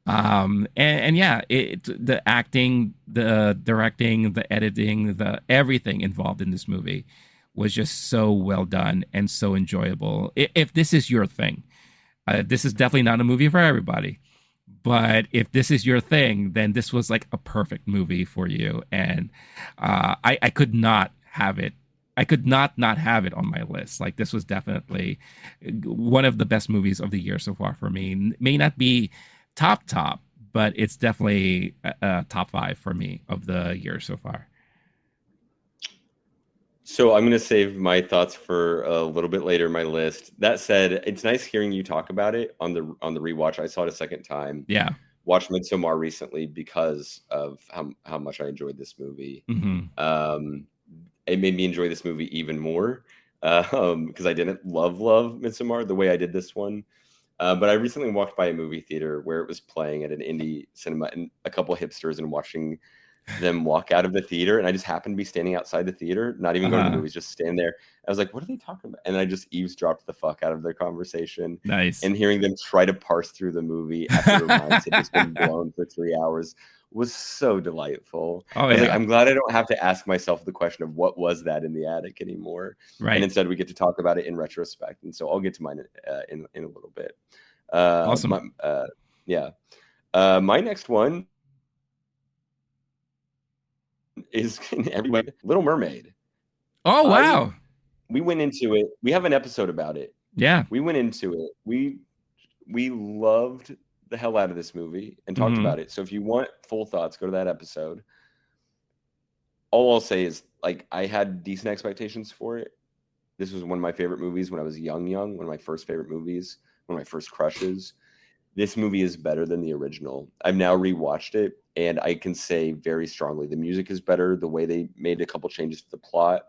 And yeah, the acting, the directing, the editing, the everything involved in this movie was just so well done and so enjoyable. If this is your thing, this is definitely not a movie for everybody. But if this is your thing, then this was like a perfect movie for you. And I could not have it. I could not have it on my list. Like, this was definitely one of the best movies of the year so far for me. May not be top, but it's definitely a top 5 for me of the year so far. So I'm going to save my thoughts for a little bit later in my list. That said, it's nice hearing you talk about it on the rewatch. I saw it a second time. Yeah. Watched Midsommar recently because of how much I enjoyed this movie. Mm-hmm. It made me enjoy this movie even more because I didn't love Midsommar the way I did this one. But I recently walked by a movie theater where it was playing at an indie cinema, and a couple hipsters, and watching them walk out of the theater, and I just happened to be standing outside the theater, not even going to the movies, just standing there. I was like, what are they talking about? And I just eavesdropped the fuck out of their conversation. Nice. And hearing them try to parse through the movie after their minds had just been blown for 3 hours was so delightful. Oh, I was yeah. like, I'm glad I don't have to ask myself the question of what was that in the attic anymore. Right. And instead we get to talk about it in retrospect. And so I'll get to mine in a little bit. Awesome. My next one is everybody Little Mermaid. Oh, wow. We went into it. We have an episode about it. Yeah. We went into it. We loved the hell out of this movie and talked about it. So if you want full thoughts, go to that episode. All I'll say is, like, I had decent expectations for it. This was one of my favorite movies when I was young, one of my first favorite movies, one of my first crushes. This movie is better than the original. I've now rewatched it, and I can say very strongly the music is better. The way they made a couple changes to the plot.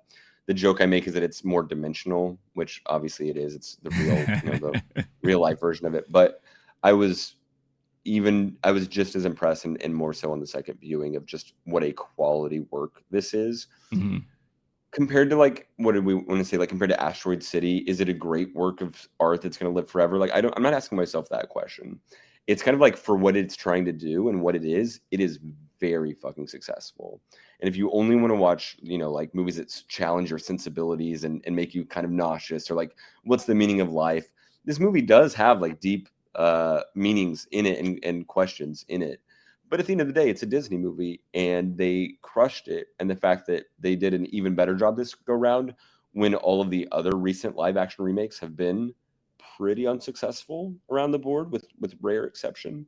The joke I make is that it's more dimensional, which obviously it is. It's the real, the real life version of it. But I was just as impressed, and more so on the second viewing, of just what a quality work this is. Mm-hmm. Compared to, like, what did we want to say? Like, compared to Asteroid City, is it a great work of art that's going to live forever? Like, I'm not asking myself that question. It's kind of like, for what it's trying to do and what it is very fucking successful. And if you only want to watch, like, movies that challenge your sensibilities and make you kind of nauseous, or like, what's the meaning of life? This movie does have, like, deep meanings in it and questions in it. But at the end of the day, it's a Disney movie, and they crushed it. And the fact that they did an even better job this go round, when all of the other recent live action remakes have been pretty unsuccessful around the board, with rare exception,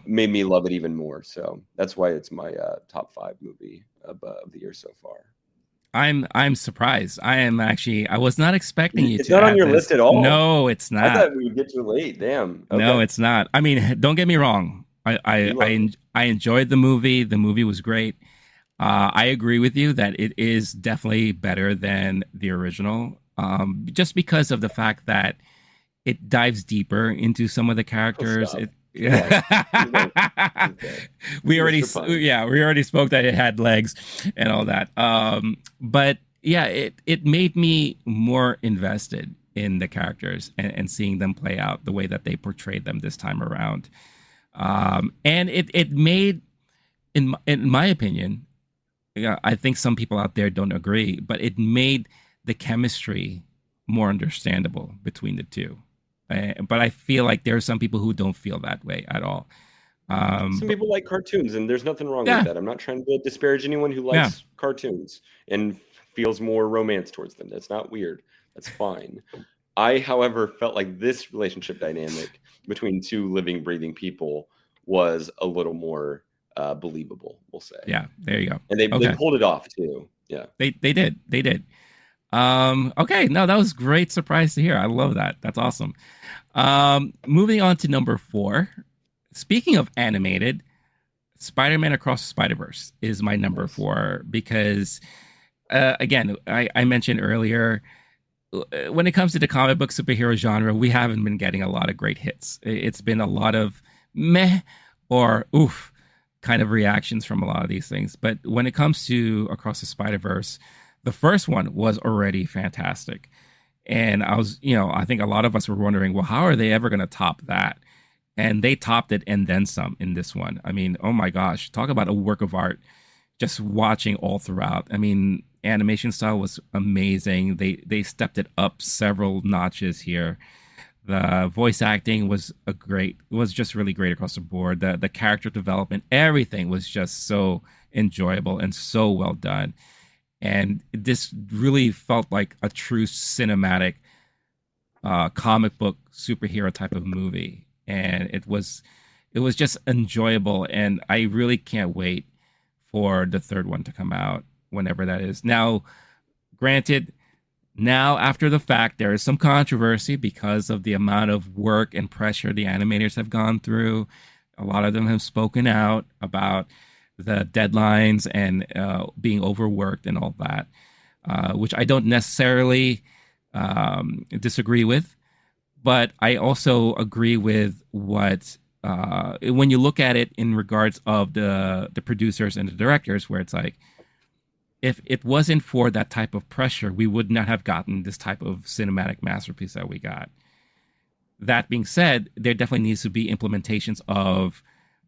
made me love it even more. So that's why it's my top 5 movie of the year so far. I'm surprised. I was not expecting you to. It's not on your list at all. No, it's not. I thought we would get too late. Damn. Okay. No, it's not. I mean, don't get me wrong. I enjoyed the movie. The movie was great. I agree with you that it is definitely better than the original, just because of the fact that it dives deeper into some of the characters. We already spoke that it had legs and all that. But yeah, it made me more invested in the characters and seeing them play out the way that they portrayed them this time around. And it made, in my opinion, I think some people out there don't agree, but it made the chemistry more understandable between the two. But I feel like there are some people who don't feel that way at all. Some people like cartoons, and there's nothing wrong with that. I'm not trying to disparage anyone who likes cartoons and feels more romance towards them. That's not weird. That's fine. I, however, felt like this relationship dynamic between two living, breathing people was a little more believable, we'll say. Yeah, there you go. And they pulled it off too. Yeah, they did. Okay, no, that was great surprise to hear. I love that. That's awesome. Moving on to number 4. Speaking of animated, Spider-Man Across the Spider-Verse is my number 4 because, again, I mentioned earlier, when it comes to the comic book superhero genre, we haven't been getting a lot of great hits. It's been a lot of meh or oof kind of reactions from a lot of these things. But when it comes to Across the Spider-Verse, the first one was already fantastic. And I think a lot of us were wondering, well, how are they ever going to top that? And they topped it and then some in this one. I mean, oh my gosh, talk about a work of art. Just watching all throughout. I mean, animation style was amazing. They stepped it up several notches here. The voice acting was just really great across the board. The character development, everything was just so enjoyable and so well done. And this really felt like a true cinematic comic book superhero type of movie. And it was just enjoyable. And I really can't wait for the third one to come out whenever that is. Now, granted, now after the fact, there is some controversy because of the amount of work and pressure the animators have gone through. A lot of them have spoken out about the deadlines and being overworked and all that, which I don't necessarily disagree with. But I also agree with what when you look at it in regards of the producers and the directors, where it's like, if it wasn't for that type of pressure, we would not have gotten this type of cinematic masterpiece that we got. That being said, there definitely needs to be implementations of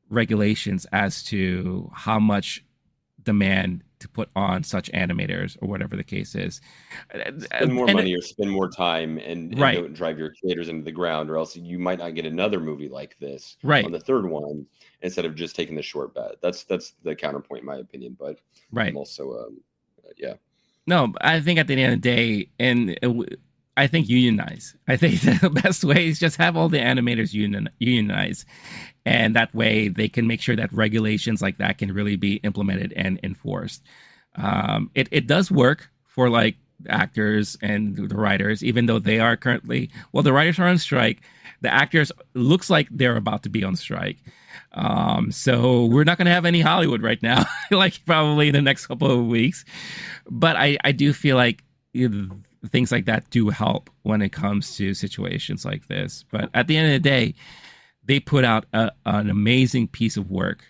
regulations as to how much demand to put on such animators or whatever the case is. Spend more money or spend more time and don't drive your creators into the ground, or else you might not get another movie like this on the third one instead of just taking the short bet. That's the counterpoint in my opinion, but I'm also no, I think at the end of the day, and I think unionize. I think the best way is just have all the animators unionize, and that way they can make sure that regulations like that can really be implemented and enforced. It does work for like actors and the writers, even though they are currently, well, the writers are on strike. The actors looks like they're about to be on strike. So we're not going to have any Hollywood right now, like probably in the next couple of weeks. But I do feel like things like that do help when it comes to situations like this. But at the end of the day, they put out an amazing piece of work.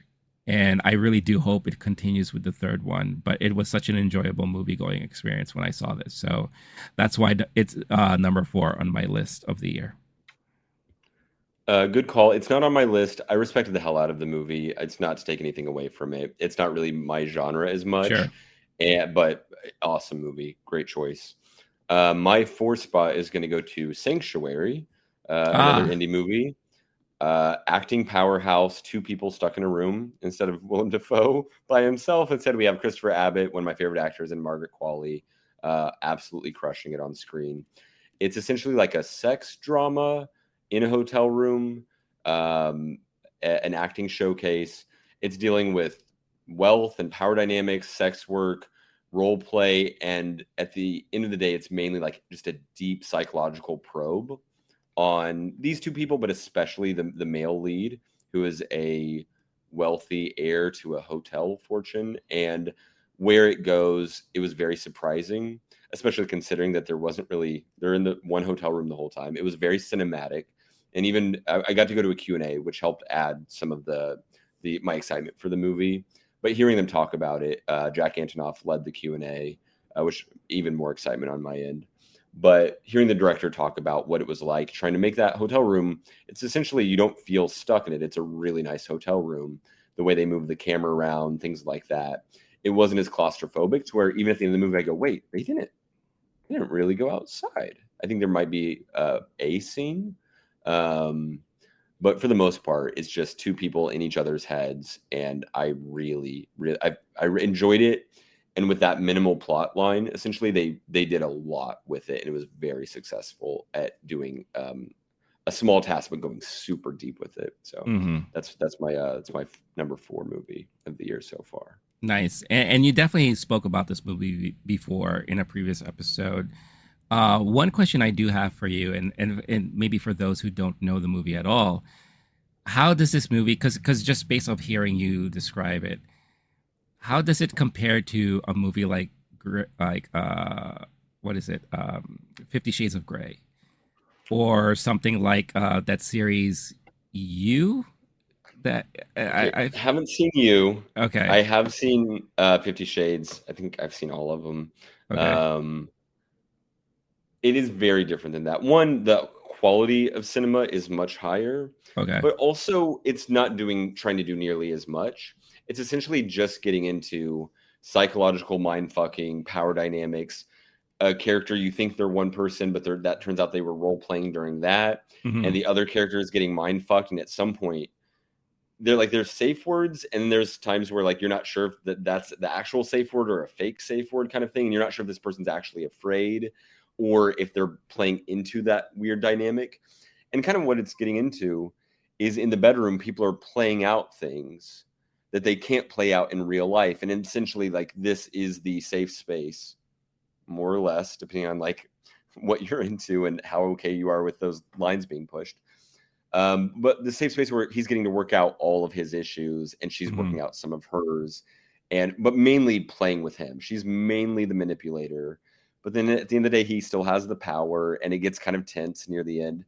And I really do hope it continues with the third one. But it was such an enjoyable movie-going experience when I saw this. So that's why it's number 4 on my list of the year. Good call. It's not on my list. I respected the hell out of the movie. It's not to take anything away from it. It's not really my genre as much. Sure. But awesome movie. Great choice. My 4th spot is going to go to Sanctuary, another indie movie. Acting powerhouse, 2 people stuck in a room instead of Willem Dafoe by himself. Instead, we have Christopher Abbott, one of my favorite actors, and Margaret Qualley, absolutely crushing it on screen. It's essentially like a sex drama in a hotel room, an acting showcase. It's dealing with wealth and power dynamics, sex work, role play, and at the end of the day, it's mainly like just a deep psychological probe on these 2 people, but especially the male lead, who is a wealthy heir to a hotel fortune. And where it goes, it was very surprising, especially considering that they're in the one hotel room the whole time. It was very cinematic. And even I got to go to a Q&A, which helped add some of my excitement for the movie. But hearing them talk about it, Jack Antonoff led the Q&A, which even more excitement on my end. But hearing the director talk about what it was like trying to make that hotel room, it's essentially, you don't feel stuck in it. It's a really nice hotel room. The way they move the camera around, things like that. It wasn't as claustrophobic to where even at the end of the movie, I go, wait, they didn't really go outside. I think there might be a scene. But for the most part, it's just 2 people in each other's heads. And I really, I enjoyed it. And with that minimal plot line, essentially they did a lot with it, and it was very successful at doing a small task but going super deep with it. So that's my number 4 movie of the year so far. Nice, and you definitely spoke about this movie before in a previous episode. One question I do have for you, and maybe for those who don't know the movie at all, how does this movie? Because just based off hearing you describe it, how does it compare to a movie like what is it? 50 Shades of Grey, or something like that series You. That I haven't seen You. Okay. I have seen 50 Shades. I think I've seen all of them. Okay. It is very different than that. One, the quality of cinema is much higher. Okay. But also it's not trying to do nearly as much. It's essentially just getting into psychological mind fucking, power dynamics. A character, you think they're one person, but that turns out they were role playing during that. Mm-hmm. And the other character is getting mind fucked. And at some point, there's safe words, and there's times where like you're not sure if that's the actual safe word or a fake safe word kind of thing, and you're not sure if this person's actually afraid or if they're playing into that weird dynamic. And kind of what it's getting into is in the bedroom, people are playing out things that they can't play out in real life, and essentially like this is the safe space, more or less, depending on like what you're into and how okay you are with those lines being pushed. But the safe space where he's getting to work out all of his issues and she's working out some of hers, but mainly playing with him. She's mainly the manipulator. But then at the end of the day, he still has the power, and it gets kind of tense near the end.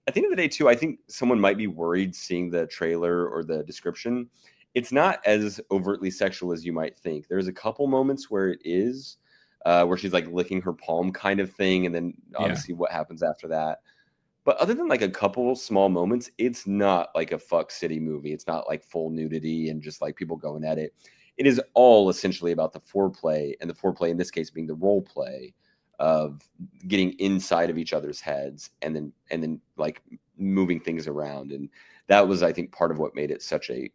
At the end of the day, too, I think someone might be worried seeing the trailer or the description. It's not as overtly sexual as you might think. There's a couple moments where it is, where she's like licking her palm kind of thing, and then obviously what happens after that. But other than like a couple small moments, it's not like a fuck city movie. It's not like full nudity and just like people going at it. It is all essentially about the foreplay, and the foreplay in this case being the role play of getting inside of each other's heads and then like moving things around. And that was, I think, part of what made it such a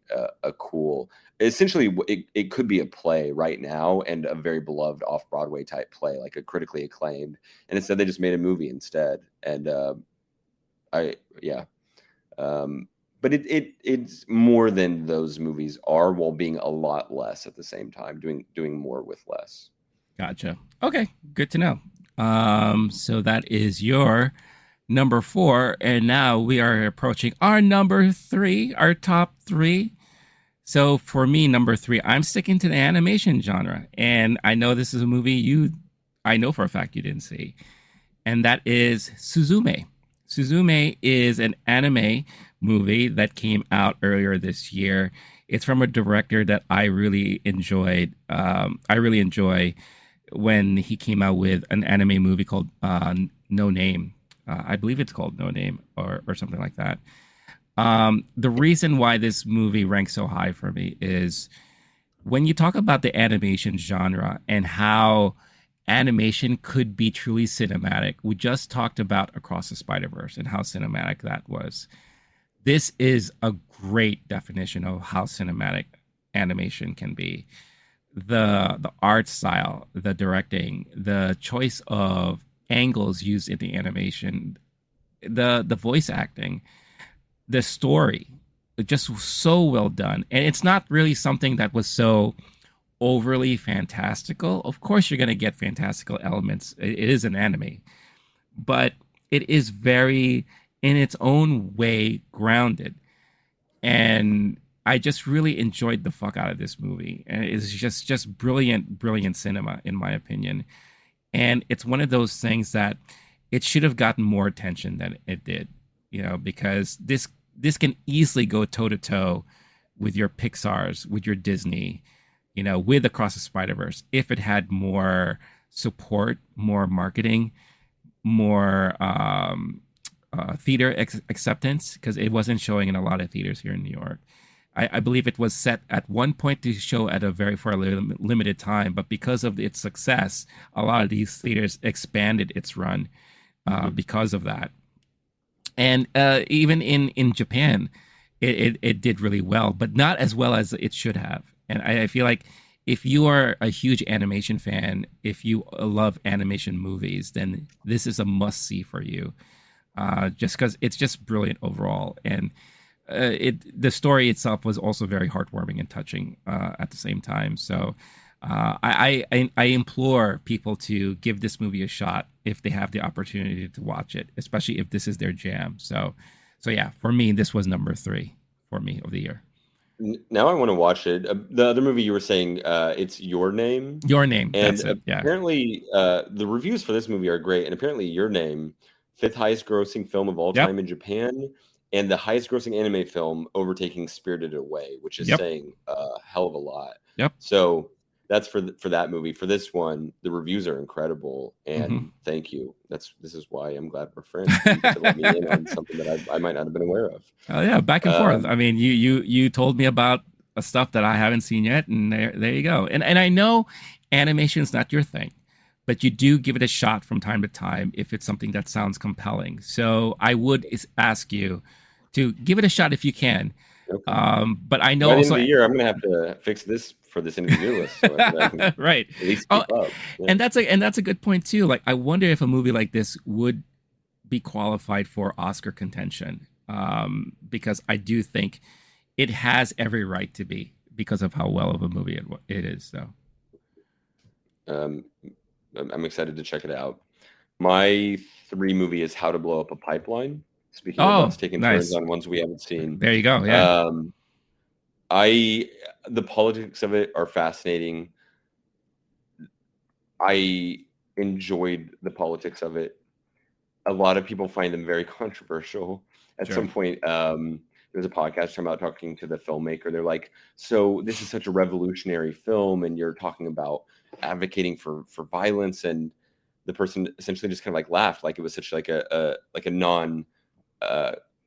cool. Essentially, it could be a play right now and a very beloved off-Broadway type play, like a critically acclaimed. And instead, they just made a movie instead. And but it's more than those movies are, while being a lot less at the same time, doing more with less. Gotcha. Okay, good to know. So that is your number 4, and now we are approaching our number 3, our top 3. So for me, number 3, I'm sticking to the animation genre, and I know this is a movie I know for a fact you didn't see, and that is Suzume. Suzume is an anime movie that came out earlier this year. It's from a director that I really enjoyed. I really enjoy when he came out with an anime movie called No Name. I believe it's called No Name or something like that. The reason why this movie ranks so high for me is when you talk about the animation genre and how animation could be truly cinematic. We just talked about Across the Spider-Verse and how cinematic that was. This is a great definition of how cinematic animation can be. The art style, the directing, the choice of angles used in the animation, the voice acting, the story, just so well done. And it's not really something that was so overly fantastical. Of course, you're going to get fantastical elements. It is an anime, but it is very, in its own way, grounded. And I just really enjoyed the fuck out of this movie. And it's just brilliant cinema, in my opinion. And it's one of those things that it should have gotten more attention than it did, because this can easily go toe to toe with your Pixar's, with your Disney, with Across the Spider-Verse, if it had more support, more marketing, more theater acceptance, because it wasn't showing in a lot of theaters here in New York. I believe it was set at one point to show at a very far limited time, but because of its success, a lot of these theaters expanded its run because of that. And even in Japan, it did really well, but not as well as it should have. And I feel like if you are a huge animation fan, if you love animation movies, then this is a must-see for you. Just because it's just brilliant overall. And the story itself was also very heartwarming and touching at the same time. So I implore people to give this movie a shot if they have the opportunity to watch it, especially if this is their jam. So yeah, for me, this was number 3 for me of the year. Now I want to watch it. The other movie you were saying, it's Your Name. Your Name. And That's it. Yeah. apparently, the reviews for this movie are great. And apparently, Your Name, fifth highest grossing film of all time in Japan, and the highest grossing anime film, overtaking Spirited Away, which is saying a hell of a lot. Yep. So that's for that movie. For this one, the reviews are incredible, and thank you. This is why I'm glad we're friends. You get to let me in on something that I might not have been aware of. Oh yeah, back and forth. I mean, you told me about stuff that I haven't seen yet, and there you go. And I know animation is not your thing, but you do give it a shot from time to time if it's something that sounds compelling. So I would ask you to give it a shot if you can. Okay. But I know by the also end of the year, I'm going to have to fix this for this end of the year list. So I can right. At least keep up. Yeah. And that's a good point too. Like, I wonder if a movie like this would be qualified for Oscar contention, because I do think it has every right to be because of how well of a movie it is. So, I'm excited to check it out. My 3 movie is How to Blow Up a Pipeline. Speaking of us taking turns on ones we haven't seen. There you go. Yeah. The politics of it are fascinating. I enjoyed the politics of it. A lot of people find them very controversial. At some point, there's a podcast talking to the filmmaker. They're like, so this is such a revolutionary film, and you're talking about advocating for violence, and the person essentially just kind of like laughed, like it was such like a non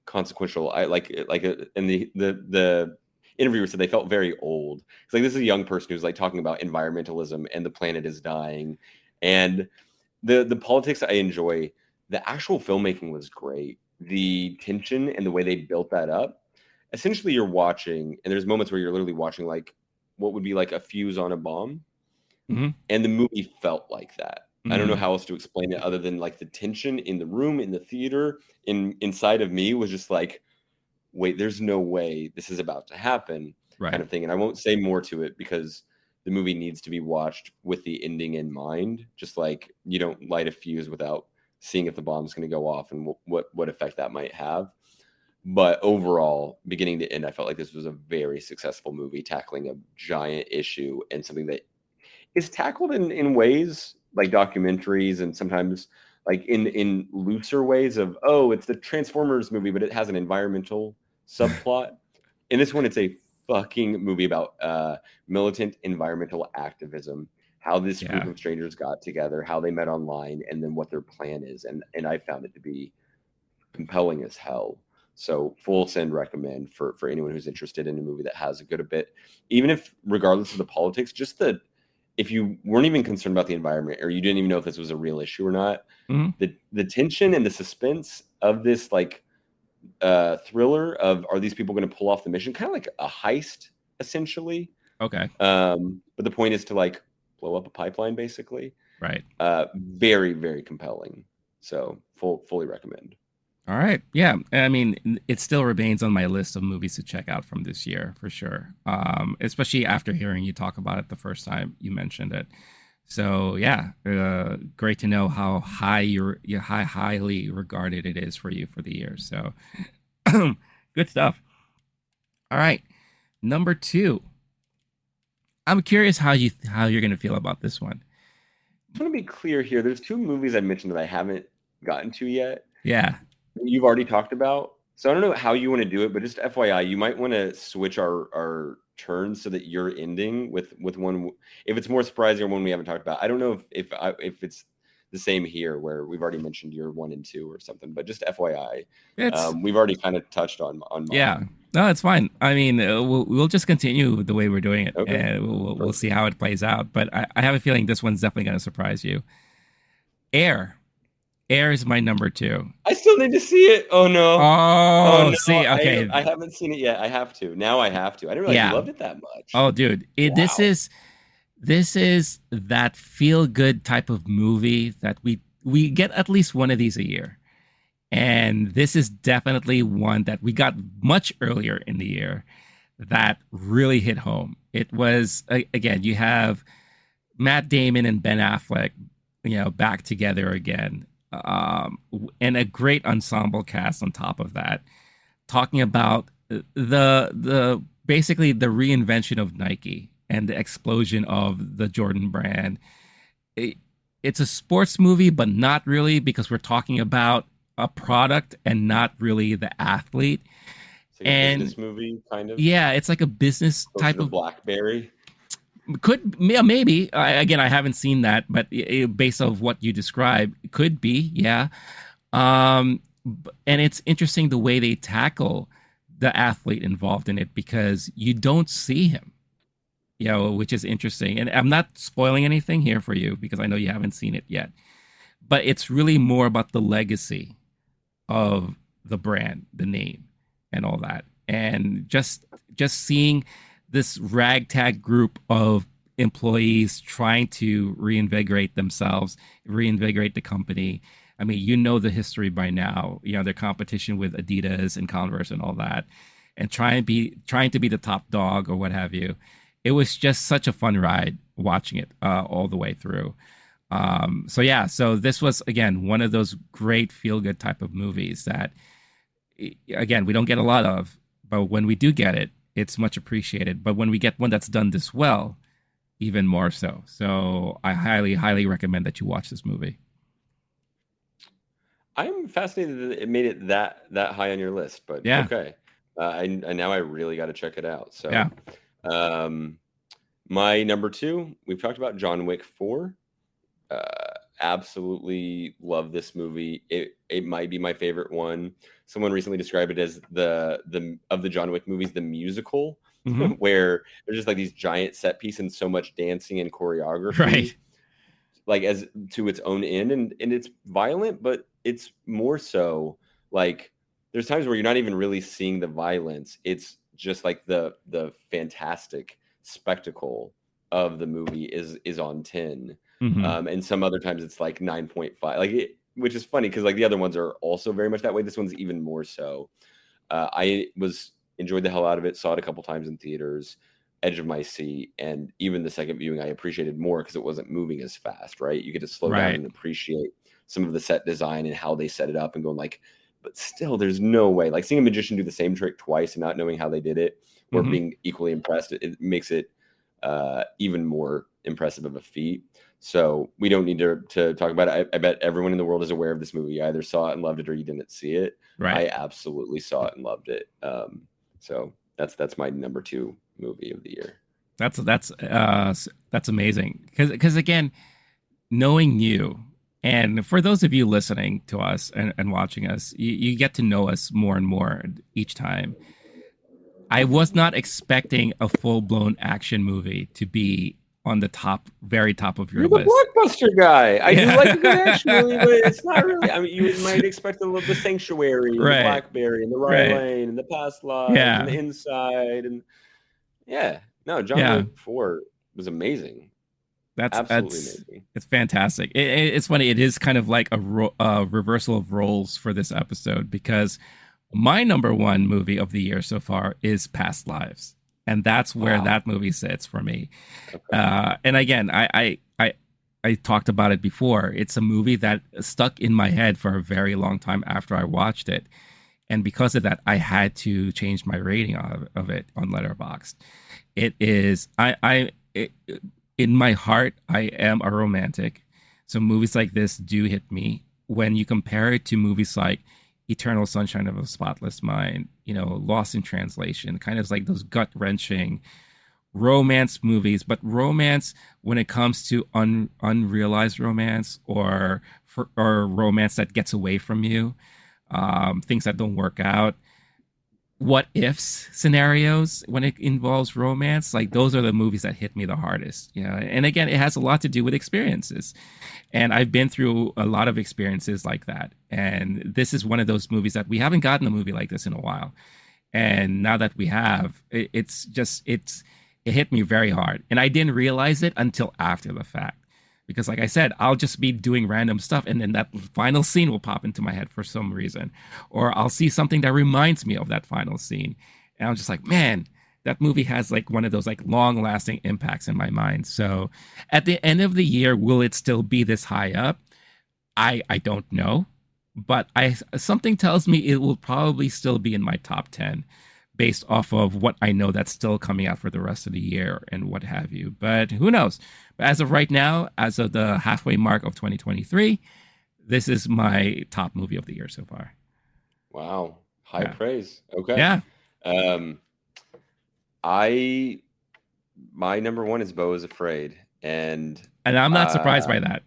consequential. And the interviewer said they felt very old. It's like, this is a young person who's like talking about environmentalism and the planet is dying, and the politics I enjoy. The actual filmmaking was great. The tension and the way they built that up. Essentially, you're watching, and there's moments where you're literally watching like what would be like a fuse on a bomb, and the movie felt like that. I don't know how else to explain it other than like the tension in the room, in the theater, inside of me was just like, wait, there's no way this is about to happen, kind of thing. And I won't say more to it because the movie needs to be watched with the ending in mind. Just like you don't light a fuse without seeing if the bomb's going to go off and what effect that might have. But overall, beginning to end, I felt like this was a very successful movie tackling a giant issue and something that is tackled in ways like documentaries and sometimes like in looser ways of, oh, it's the Transformers movie, but it has an environmental subplot. In this one, it's a fucking movie about militant environmental activism, how this group of strangers got together, how they met online, and then what their plan is. And I found it to be compelling as hell. So full send recommend for anyone who's interested in a movie that has a good bit, even if regardless of the politics, just if you weren't even concerned about the environment or you didn't even know if this was a real issue or not, the tension and the suspense of this like thriller of, are these people going to pull off the mission? Kind of like a heist, essentially. Okay. But the point is to like blow up a pipeline, basically. Right. Very, very compelling. So fully recommend. All right. Yeah. I mean, it still remains on my list of movies to check out from this year for sure. Especially after hearing you talk about it the first time you mentioned it. So yeah, great to know how highly regarded it is for you for the year. So good stuff. All right. Number 2. I'm curious how you're going to feel about this one. I want to be clear here. There's 2 movies I mentioned that I haven't gotten to yet. Yeah. You've already talked about. So I don't know how you want to do it, but just FYI, you might want to switch our turns so that you're ending with one. If it's more surprising or one we haven't talked about, I don't know if it's the same here where we've already mentioned your 1 and 2 or something. But just FYI, we've already kind of touched on mine. Yeah, no, it's fine. I mean, we'll just continue the way we're doing it, and we'll see how it plays out. But I have a feeling this one's definitely going to surprise you. Air is my number 2. I still need to see it. Oh no. Oh no. See, okay. I haven't seen it yet. I have to. Now I have to. I didn't realize you loved it that much. Oh, dude. Wow. This is that feel good type of movie that we get at least one of these a year. And this is definitely one that we got much earlier in the year that really hit home. It was, again, you have Matt Damon and Ben Affleck, back together again. And a great ensemble cast on top of that, talking about the basically the reinvention of Nike and the explosion of the Jordan brand. It's a sports movie, but not really, because we're talking about a product and not really the athlete. It's like a business movie, kind of. Yeah, it's like a business closer type to of BlackBerry. Could, yeah, maybe. Again, I haven't seen that, but based on what you describe, it could be, yeah. And it's interesting the way they tackle the athlete involved in it, because you don't see him, which is interesting. And I'm not spoiling anything here for you because I know you haven't seen it yet, but it's really more about the legacy of the brand, the name, and all that, and just seeing this ragtag group of employees trying to reinvigorate themselves, reinvigorate the company. I mean, the history by now, their competition with Adidas and Converse and all that, and trying to be the top dog or what have you. It was just such a fun ride watching it all the way through. So this was, again, one of those great feel-good type of movies that, again, we don't get a lot of, but when we do get it, it's much appreciated. But when we get one that's done this well, even more so. So I highly, highly recommend that you watch this movie. I'm fascinated that it made it that high on your list, but yeah. Okay. Now I really got to check it out. So, yeah. My number 2, we've talked about John Wick 4. Absolutely love this movie. It might be my favorite one. Someone recently described it as the of the John Wick movies, the musical, where there's just like these giant set piece and so much dancing and choreography, right? Like as to its own end, and it's violent, but it's more so like there's times where you're not even really seeing the violence. It's just like the fantastic spectacle of the movie is on 10. And some other times it's like 9.5, which is funny because like the other ones are also very much that way. This one's even more so. I enjoyed the hell out of it. Saw it a couple times in theaters, edge of my seat, and even the second viewing I appreciated more because it wasn't moving as fast. Right, you get to slow down and appreciate some of the set design and how they set it up, and going like, but still, there's no way. Like seeing a magician do the same trick twice and not knowing how they did it, or being equally impressed, it makes it even more impressive of a feat. So we don't need to talk about it. I bet everyone in the world is aware of this movie. You either saw it and loved it or you didn't see it. Right. I absolutely saw it and loved it. So that's my number 2 movie of the year. That's amazing. Because again, knowing you, and for those of you listening to us and watching us, you get to know us more and more each time. I was not expecting a full-blown action movie to be on the very top of your list. You're the Blockbuster guy. I do like a good action movie, but it's not really. I mean, you might expect a little The Sanctuary, and the Blackberry, and the Rye Lane, and the Past Lives, and the Inside, and John Wick 4 was amazing. That's absolutely amazing. It's fantastic. It's funny. It is kind of like a reversal of roles for this episode, because my number 1 movie of the year so far is Past Lives. And that's where that movie sits for me. Okay. And again, I talked about it before. It's a movie that stuck in my head for a very long time after I watched it. And because of that, I had to change my rating of it on Letterboxd. It is, in my heart, I am a romantic. So movies like this do hit me. When you compare it to movies like Eternal Sunshine of a Spotless Mind, Lost in Translation, kind of like those gut-wrenching romance movies. But romance, when it comes to unrealized romance or romance that gets away from you, things that don't work out, what ifs scenarios when it involves romance, like those are the movies that hit me the hardest. And again, it has a lot to do with experiences, and I've been through a lot of experiences like that, and this is one of those movies that we haven't gotten a movie like this in a while, and now that we have, it hit me very hard, and I didn't realize it until after the fact. Because like I said, I'll just be doing random stuff, and then that final scene will pop into my head for some reason. Or I'll see something that reminds me of that final scene. And I'm just like, man, that movie has like one of those like long-lasting impacts in my mind. So at the end of the year, will it still be this high up? I don't know. But something tells me it will probably still be in my top 10. based off of what I know that's still coming out for the rest of the year and what have you. But who knows? But as of right now, as of the halfway mark of 2023, this is my top movie of the year so far. Wow. High praise. Okay. Yeah. My number one is Beau is Afraid. And I'm not surprised by that.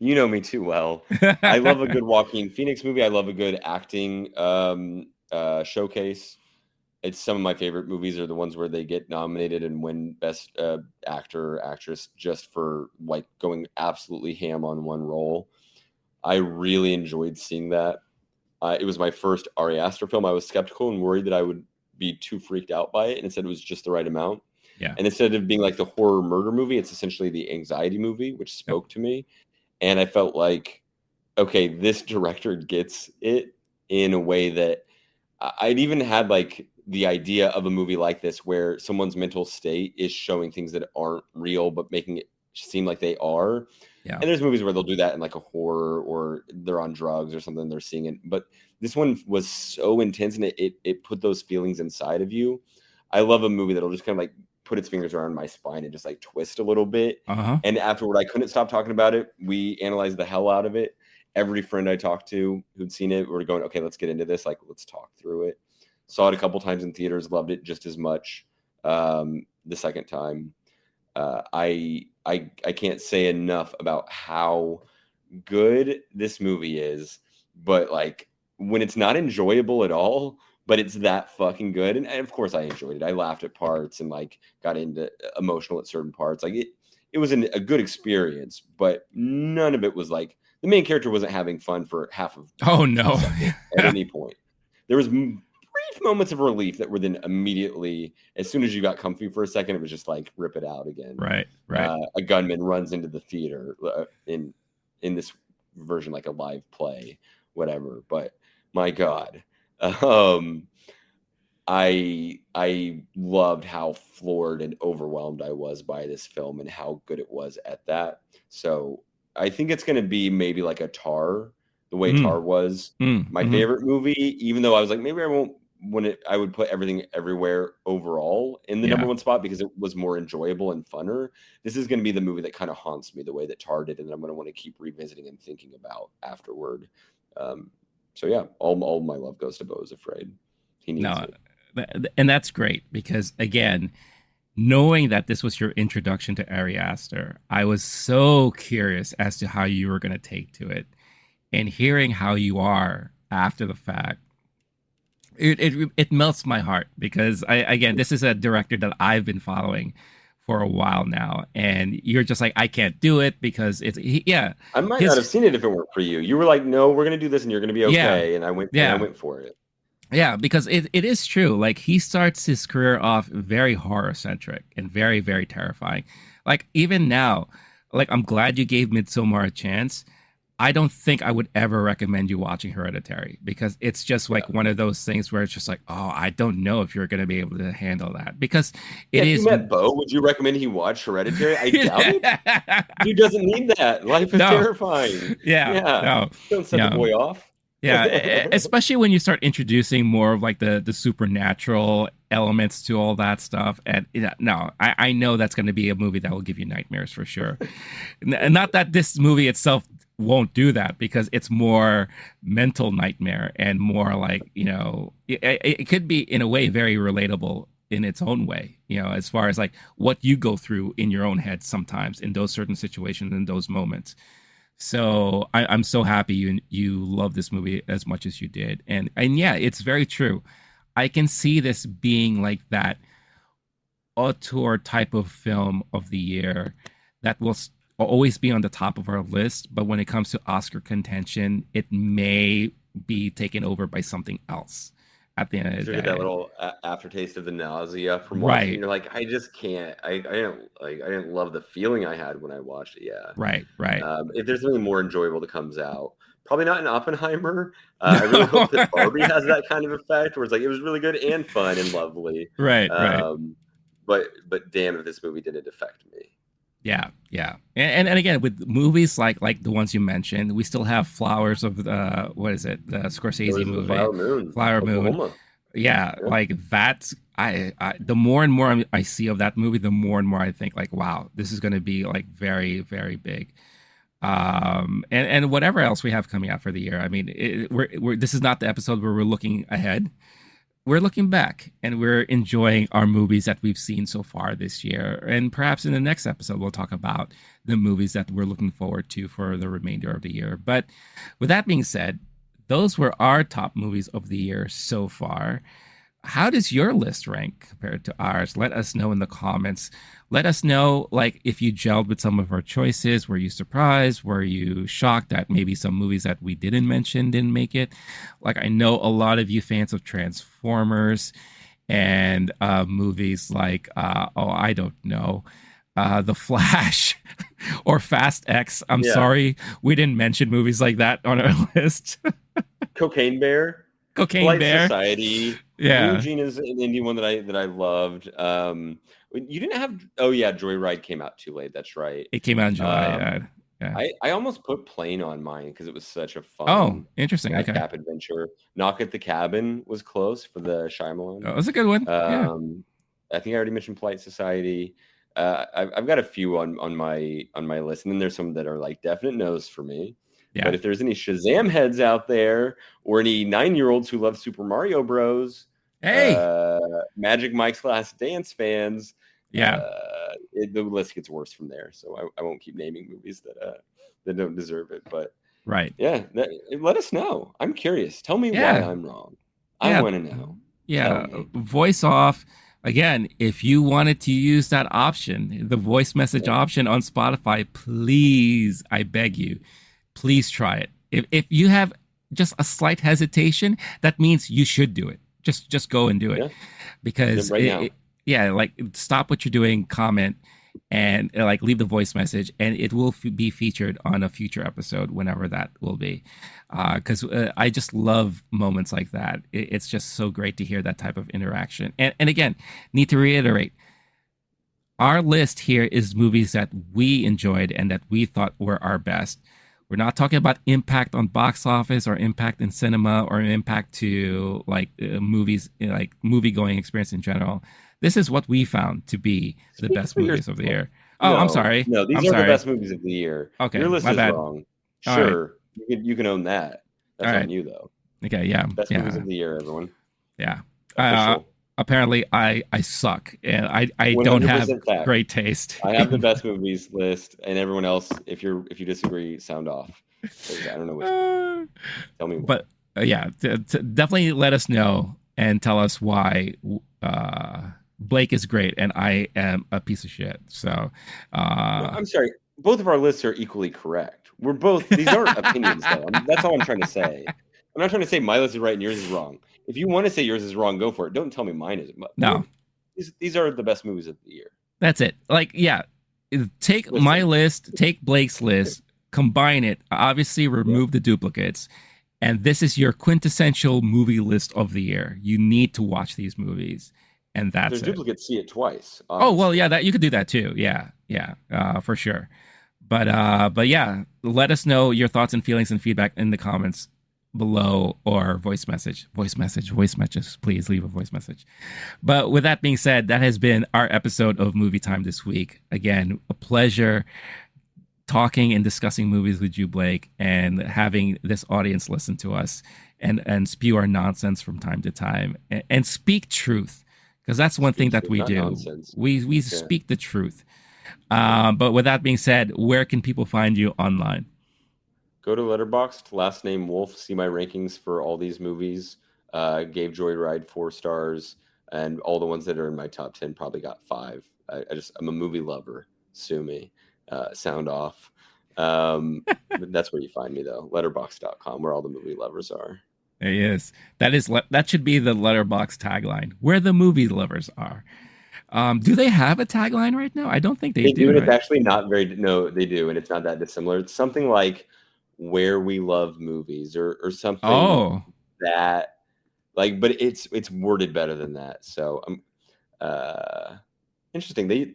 You know me too well. I love a good Joaquin Phoenix movie. I love a good acting showcase. It's some of my favorite movies are the ones where they get nominated and win best actor or actress just for like going absolutely ham on one role. I really enjoyed seeing that. It was my first Ari Aster film. I was skeptical and worried that I would be too freaked out by it, and instead it was just the right amount. Yeah. And instead of being like the horror murder movie, it's essentially the anxiety movie, which spoke to me. And I felt like, okay, this director gets it in a way that I'd even had like the idea of a movie like this where someone's mental state is showing things that aren't real, but making it seem like they are. Yeah. And there's movies where they'll do that in like a horror or they're on drugs or something, they're seeing it. But this one was so intense and it put those feelings inside of you. I love a movie that'll just kind of like put its fingers around my spine and just like twist a little bit. And afterward, I couldn't stop talking about it. We analyzed the hell out of it. Every friend I talked to who'd seen it were going, okay, let's get into this. Like, let's talk through it. Saw it a couple times in theaters, loved it just as much the second time. I can't say enough about how good this movie is, but like when it's not enjoyable at all, but it's that fucking good. And of course I enjoyed it. I laughed at parts and like got into emotional at certain parts. Like it was a good experience, but none of it was like the main character wasn't having fun for half of. Oh no. At any point. There was brief moments of relief that were then immediately, as soon as you got comfy for a second, it was just like rip it out again. Right. A gunman runs into the theater in this version, like a live play, whatever. But my God, I loved how floored and overwhelmed I was by this film and how good it was at that. So I think it's going to be maybe like a Tar, the way Tar was my favorite movie, even though I was like, maybe I won't. I would put Everything Everywhere overall in the number one spot because it was more enjoyable and funner. This is going to be the movie that kind of haunts me the way that Tar did, and I'm going to want to keep revisiting and thinking about afterward. So yeah, all my love goes to Beau is Afraid. He needs it. And that's great because again, knowing that this was your introduction to Ari Aster, I was so curious as to how you were going to take to it, and hearing how you are after the fact. It melts my heart because this is a director that I've been following for a while now, and you're just like, I can't do it because I might not have seen it if it weren't for you. You were like, no, we're gonna do this and you're gonna be okay, and I went for it. Yeah, because it is true. Like he starts his career off very horror centric and very, very terrifying. Like even now, like I'm glad you gave Midsommar a chance. I don't think I would ever recommend you watching Hereditary because it's just like one of those things where it's just like, oh, I don't know if you're going to be able to handle that because it is. If you met Beau, would you recommend he watch Hereditary? I doubt it. Dude doesn't need that. Life is terrifying. No. Don't set the boy off. Yeah, especially when you start introducing more of like the supernatural elements to all that stuff. And I know that's going to be a movie that will give you nightmares for sure. And not that this movie itself won't do that because it's more mental nightmare and more like, it could be in a way very relatable in its own way, as far as like what you go through in your own head sometimes in those certain situations, in those moments. So I'm so happy you love this movie as much as you did. And yeah, it's very true. I can see this being like that auteur type of film of the year that will always be on the top of our list. But when it comes to Oscar contention, it may be taken over by something else at the end of the day. That little aftertaste of the nausea from watching. You're like, I just can't. I didn't love the feeling I had when I watched it. Yeah. Right. If there's something more enjoyable that comes out, probably not in Oppenheimer. I really hope that Barbie has that kind of effect where it's like it was really good and fun and lovely. Right. But damn, if this movie didn't affect me. Yeah. And again, with movies like the ones you mentioned, we still have Flowers of what is it? The Scorsese Killers of the movie, Flower Moon, Flower Moon. Oklahoma. Yeah, Yeah. like that's I the more and more I see of that movie, the more and more I think like, wow, this is going to be like very, very big. And whatever else we have coming out for the year. I mean, we're this is not the episode where we're looking ahead. We're looking back and we're enjoying our movies that we've seen so far this year. And perhaps in the next episode, we'll talk about the movies that we're looking forward to for the remainder of the year. But with that being said, those were our top movies of the year so far. How does your list rank compared to ours? Let us know in the comments. Let us know, like, if you gelled with some of our choices. Were you surprised? Were you shocked that maybe some movies that we didn't mention didn't make it? Like, I know a lot of you fans of Transformers and movies like, I don't know, The Flash or Fast X. I'm sorry we didn't mention movies like that on our list. Cocaine Bear. Cocaine Bear. Society. Yeah. Blue Jean is an indie one that I loved. You didn't have. Oh yeah, Joyride came out too late. That's right. It came out in July. Yeah. I almost put Plane on mine because it was such a fun. Oh, interesting. Okay. Cap adventure. Knock at the Cabin was close for the Shyamalan. Oh, that's a good one. Yeah. I think I already mentioned Polite Society. I've got a few on my list, and then there's some that are like definite no's for me. Yeah. But if there's any Shazam heads out there or any 9-year-olds who love Super Mario Bros, Magic Mike's Last Dance fans, the list gets worse from there. So I won't keep naming movies that don't deserve it. But right, let us know. I'm curious. Tell me why I'm wrong. I want to know. Yeah, voice off. Again, if you wanted to use that option, the voice message option on Spotify, please, I beg you, please try it. If you have just a slight hesitation, that means you should do it. Just go and do it, because like stop what you're doing, comment, and like leave the voice message, and it will be featured on a future episode whenever that will be. Because I just love moments like that. It's just so great to hear that type of interaction. And again, need to reiterate, our list here is movies that we enjoyed and that we thought were our best. We're not talking about impact on box office or impact in cinema or impact to like movies, like movie going experience in general. This is what we found to be the best movies of the year. Oh, I'm sorry. No, these are the best movies of the year. Okay, your list my is bad. wrong. Sure, you can own that. That's on you though. Okay, yeah. Best movies of the year, everyone. Yeah. Apparently, I suck, and I don't have great taste. I have the best movies list, and everyone else, if you disagree, sound off. I don't know which. Tell me. But definitely let us know and tell us why Blake is great and I am a piece of shit. So no, I'm sorry. Both of our lists are equally correct. We're both. These aren't opinions, though. That's all I'm trying to say. I'm not trying to say my list is right and yours is wrong. If you want to say yours is wrong, go for it. Don't tell me mine is. No. These are the best movies of the year. That's it. Like, take my list, take Blake's list, combine it, obviously remove the duplicates, and this is your quintessential movie list of the year. You need to watch these movies, and that's There's duplicates, see it twice. Obviously. Oh, well, that you could do that too. Yeah, for sure. But let us know your thoughts and feelings and feedback in the comments below, or voice messages. Please leave a voice message. But with that being said, that has been our episode of Movie Time this week. Again, a pleasure talking and discussing movies with you, Blake, and having this audience listen to us and spew our nonsense from time to time and speak truth, because that's one thing that we do. Nonsense. We speak the truth. But with that being said, where can people find you online? Go to Letterboxd, last name Wolf, see my rankings for all these movies. Gave Joyride 4 stars, and all the ones that are in my top 10 probably got 5. I'm a movie lover. Sue me. Sound off. That's where you find me, though. Letterboxd.com, where all the movie lovers are. There he is. That should be the Letterboxd tagline, where the movie lovers are. Do they have a tagline right now? I don't think they do. And right? It's actually not very. No, they do, and it's not that dissimilar. It's something like "Where We Love Movies" or something that, like, but it's worded better than that. So interesting.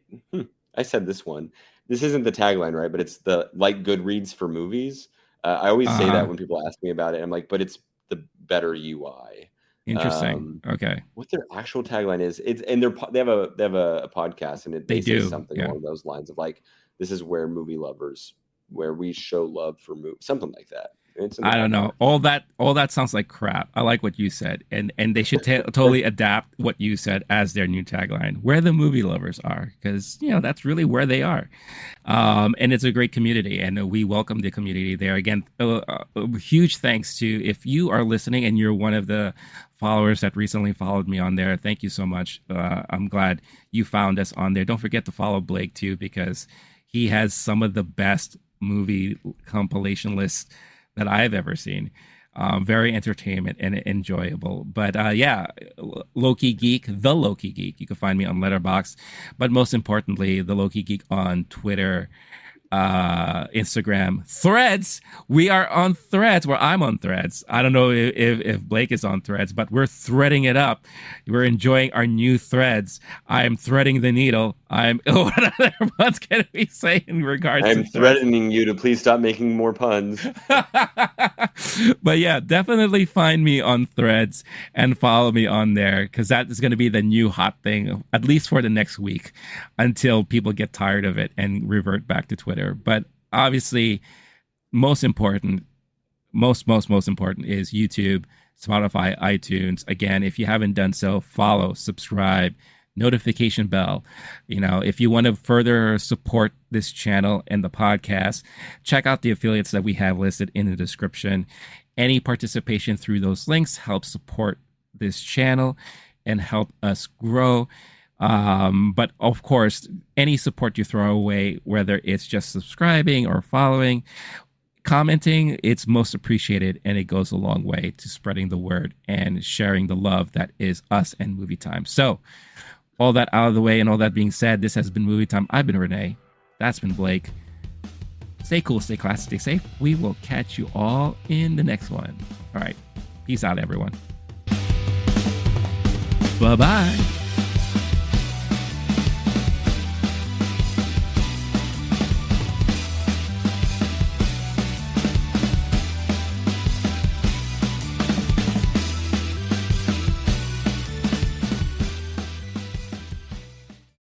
I said this one. this isn't the tagline, right? But it's the like Goodreads for movies. I always say that when people ask me about it. I'm like, but it's the better UI. Interesting. Okay. What their actual tagline is? They have a podcast, and they say something along those lines of like, this is where we show love for movies, something like that. I don't know. All that sounds like crap. I like what you said, and they should totally adapt what you said as their new tagline, where the movie lovers are, because that's really where they are. And it's a great community, and we welcome the community there. Again, huge thanks to, if you are listening and you're one of the followers that recently followed me on there, thank you so much. I'm glad you found us on there. Don't forget to follow Blake too, because he has some of the best movie compilation lists that I've ever seen. Very entertainment and enjoyable. But Low-Key Geek, the Low-Key Geek. You can find me on Letterboxd, but most importantly, the Low-Key Geek on Twitter, Instagram, Threads. We are on Threads, where I'm on Threads. I don't know if Blake is on Threads, but we're threading it up. We're enjoying our new threads. I'm threading the needle. What other puns can we say in regards I'm threatening you to please stop making more puns. But yeah, definitely find me on Threads and follow me on there, because that is going to be the new hot thing, at least for the next week, until people get tired of it and revert back to Twitter. But obviously, most important is YouTube, Spotify, iTunes. Again, if you haven't done so, follow, subscribe, notification bell. If you want to further support this channel and the podcast, check out the affiliates that we have listed in the description. Any participation through those links helps support this channel and help us grow. But of course, any support you throw away, whether it's just subscribing or following, commenting, it's most appreciated, and it goes a long way to spreading the word and sharing the love that is us and Movie Time. So all that out of the way, and all that being said, this has been Movie Time. I've been Renee. That's been Blake. Stay cool, stay classy, stay safe. We will catch you all in the next one. All right. Peace out, everyone. Bye-bye.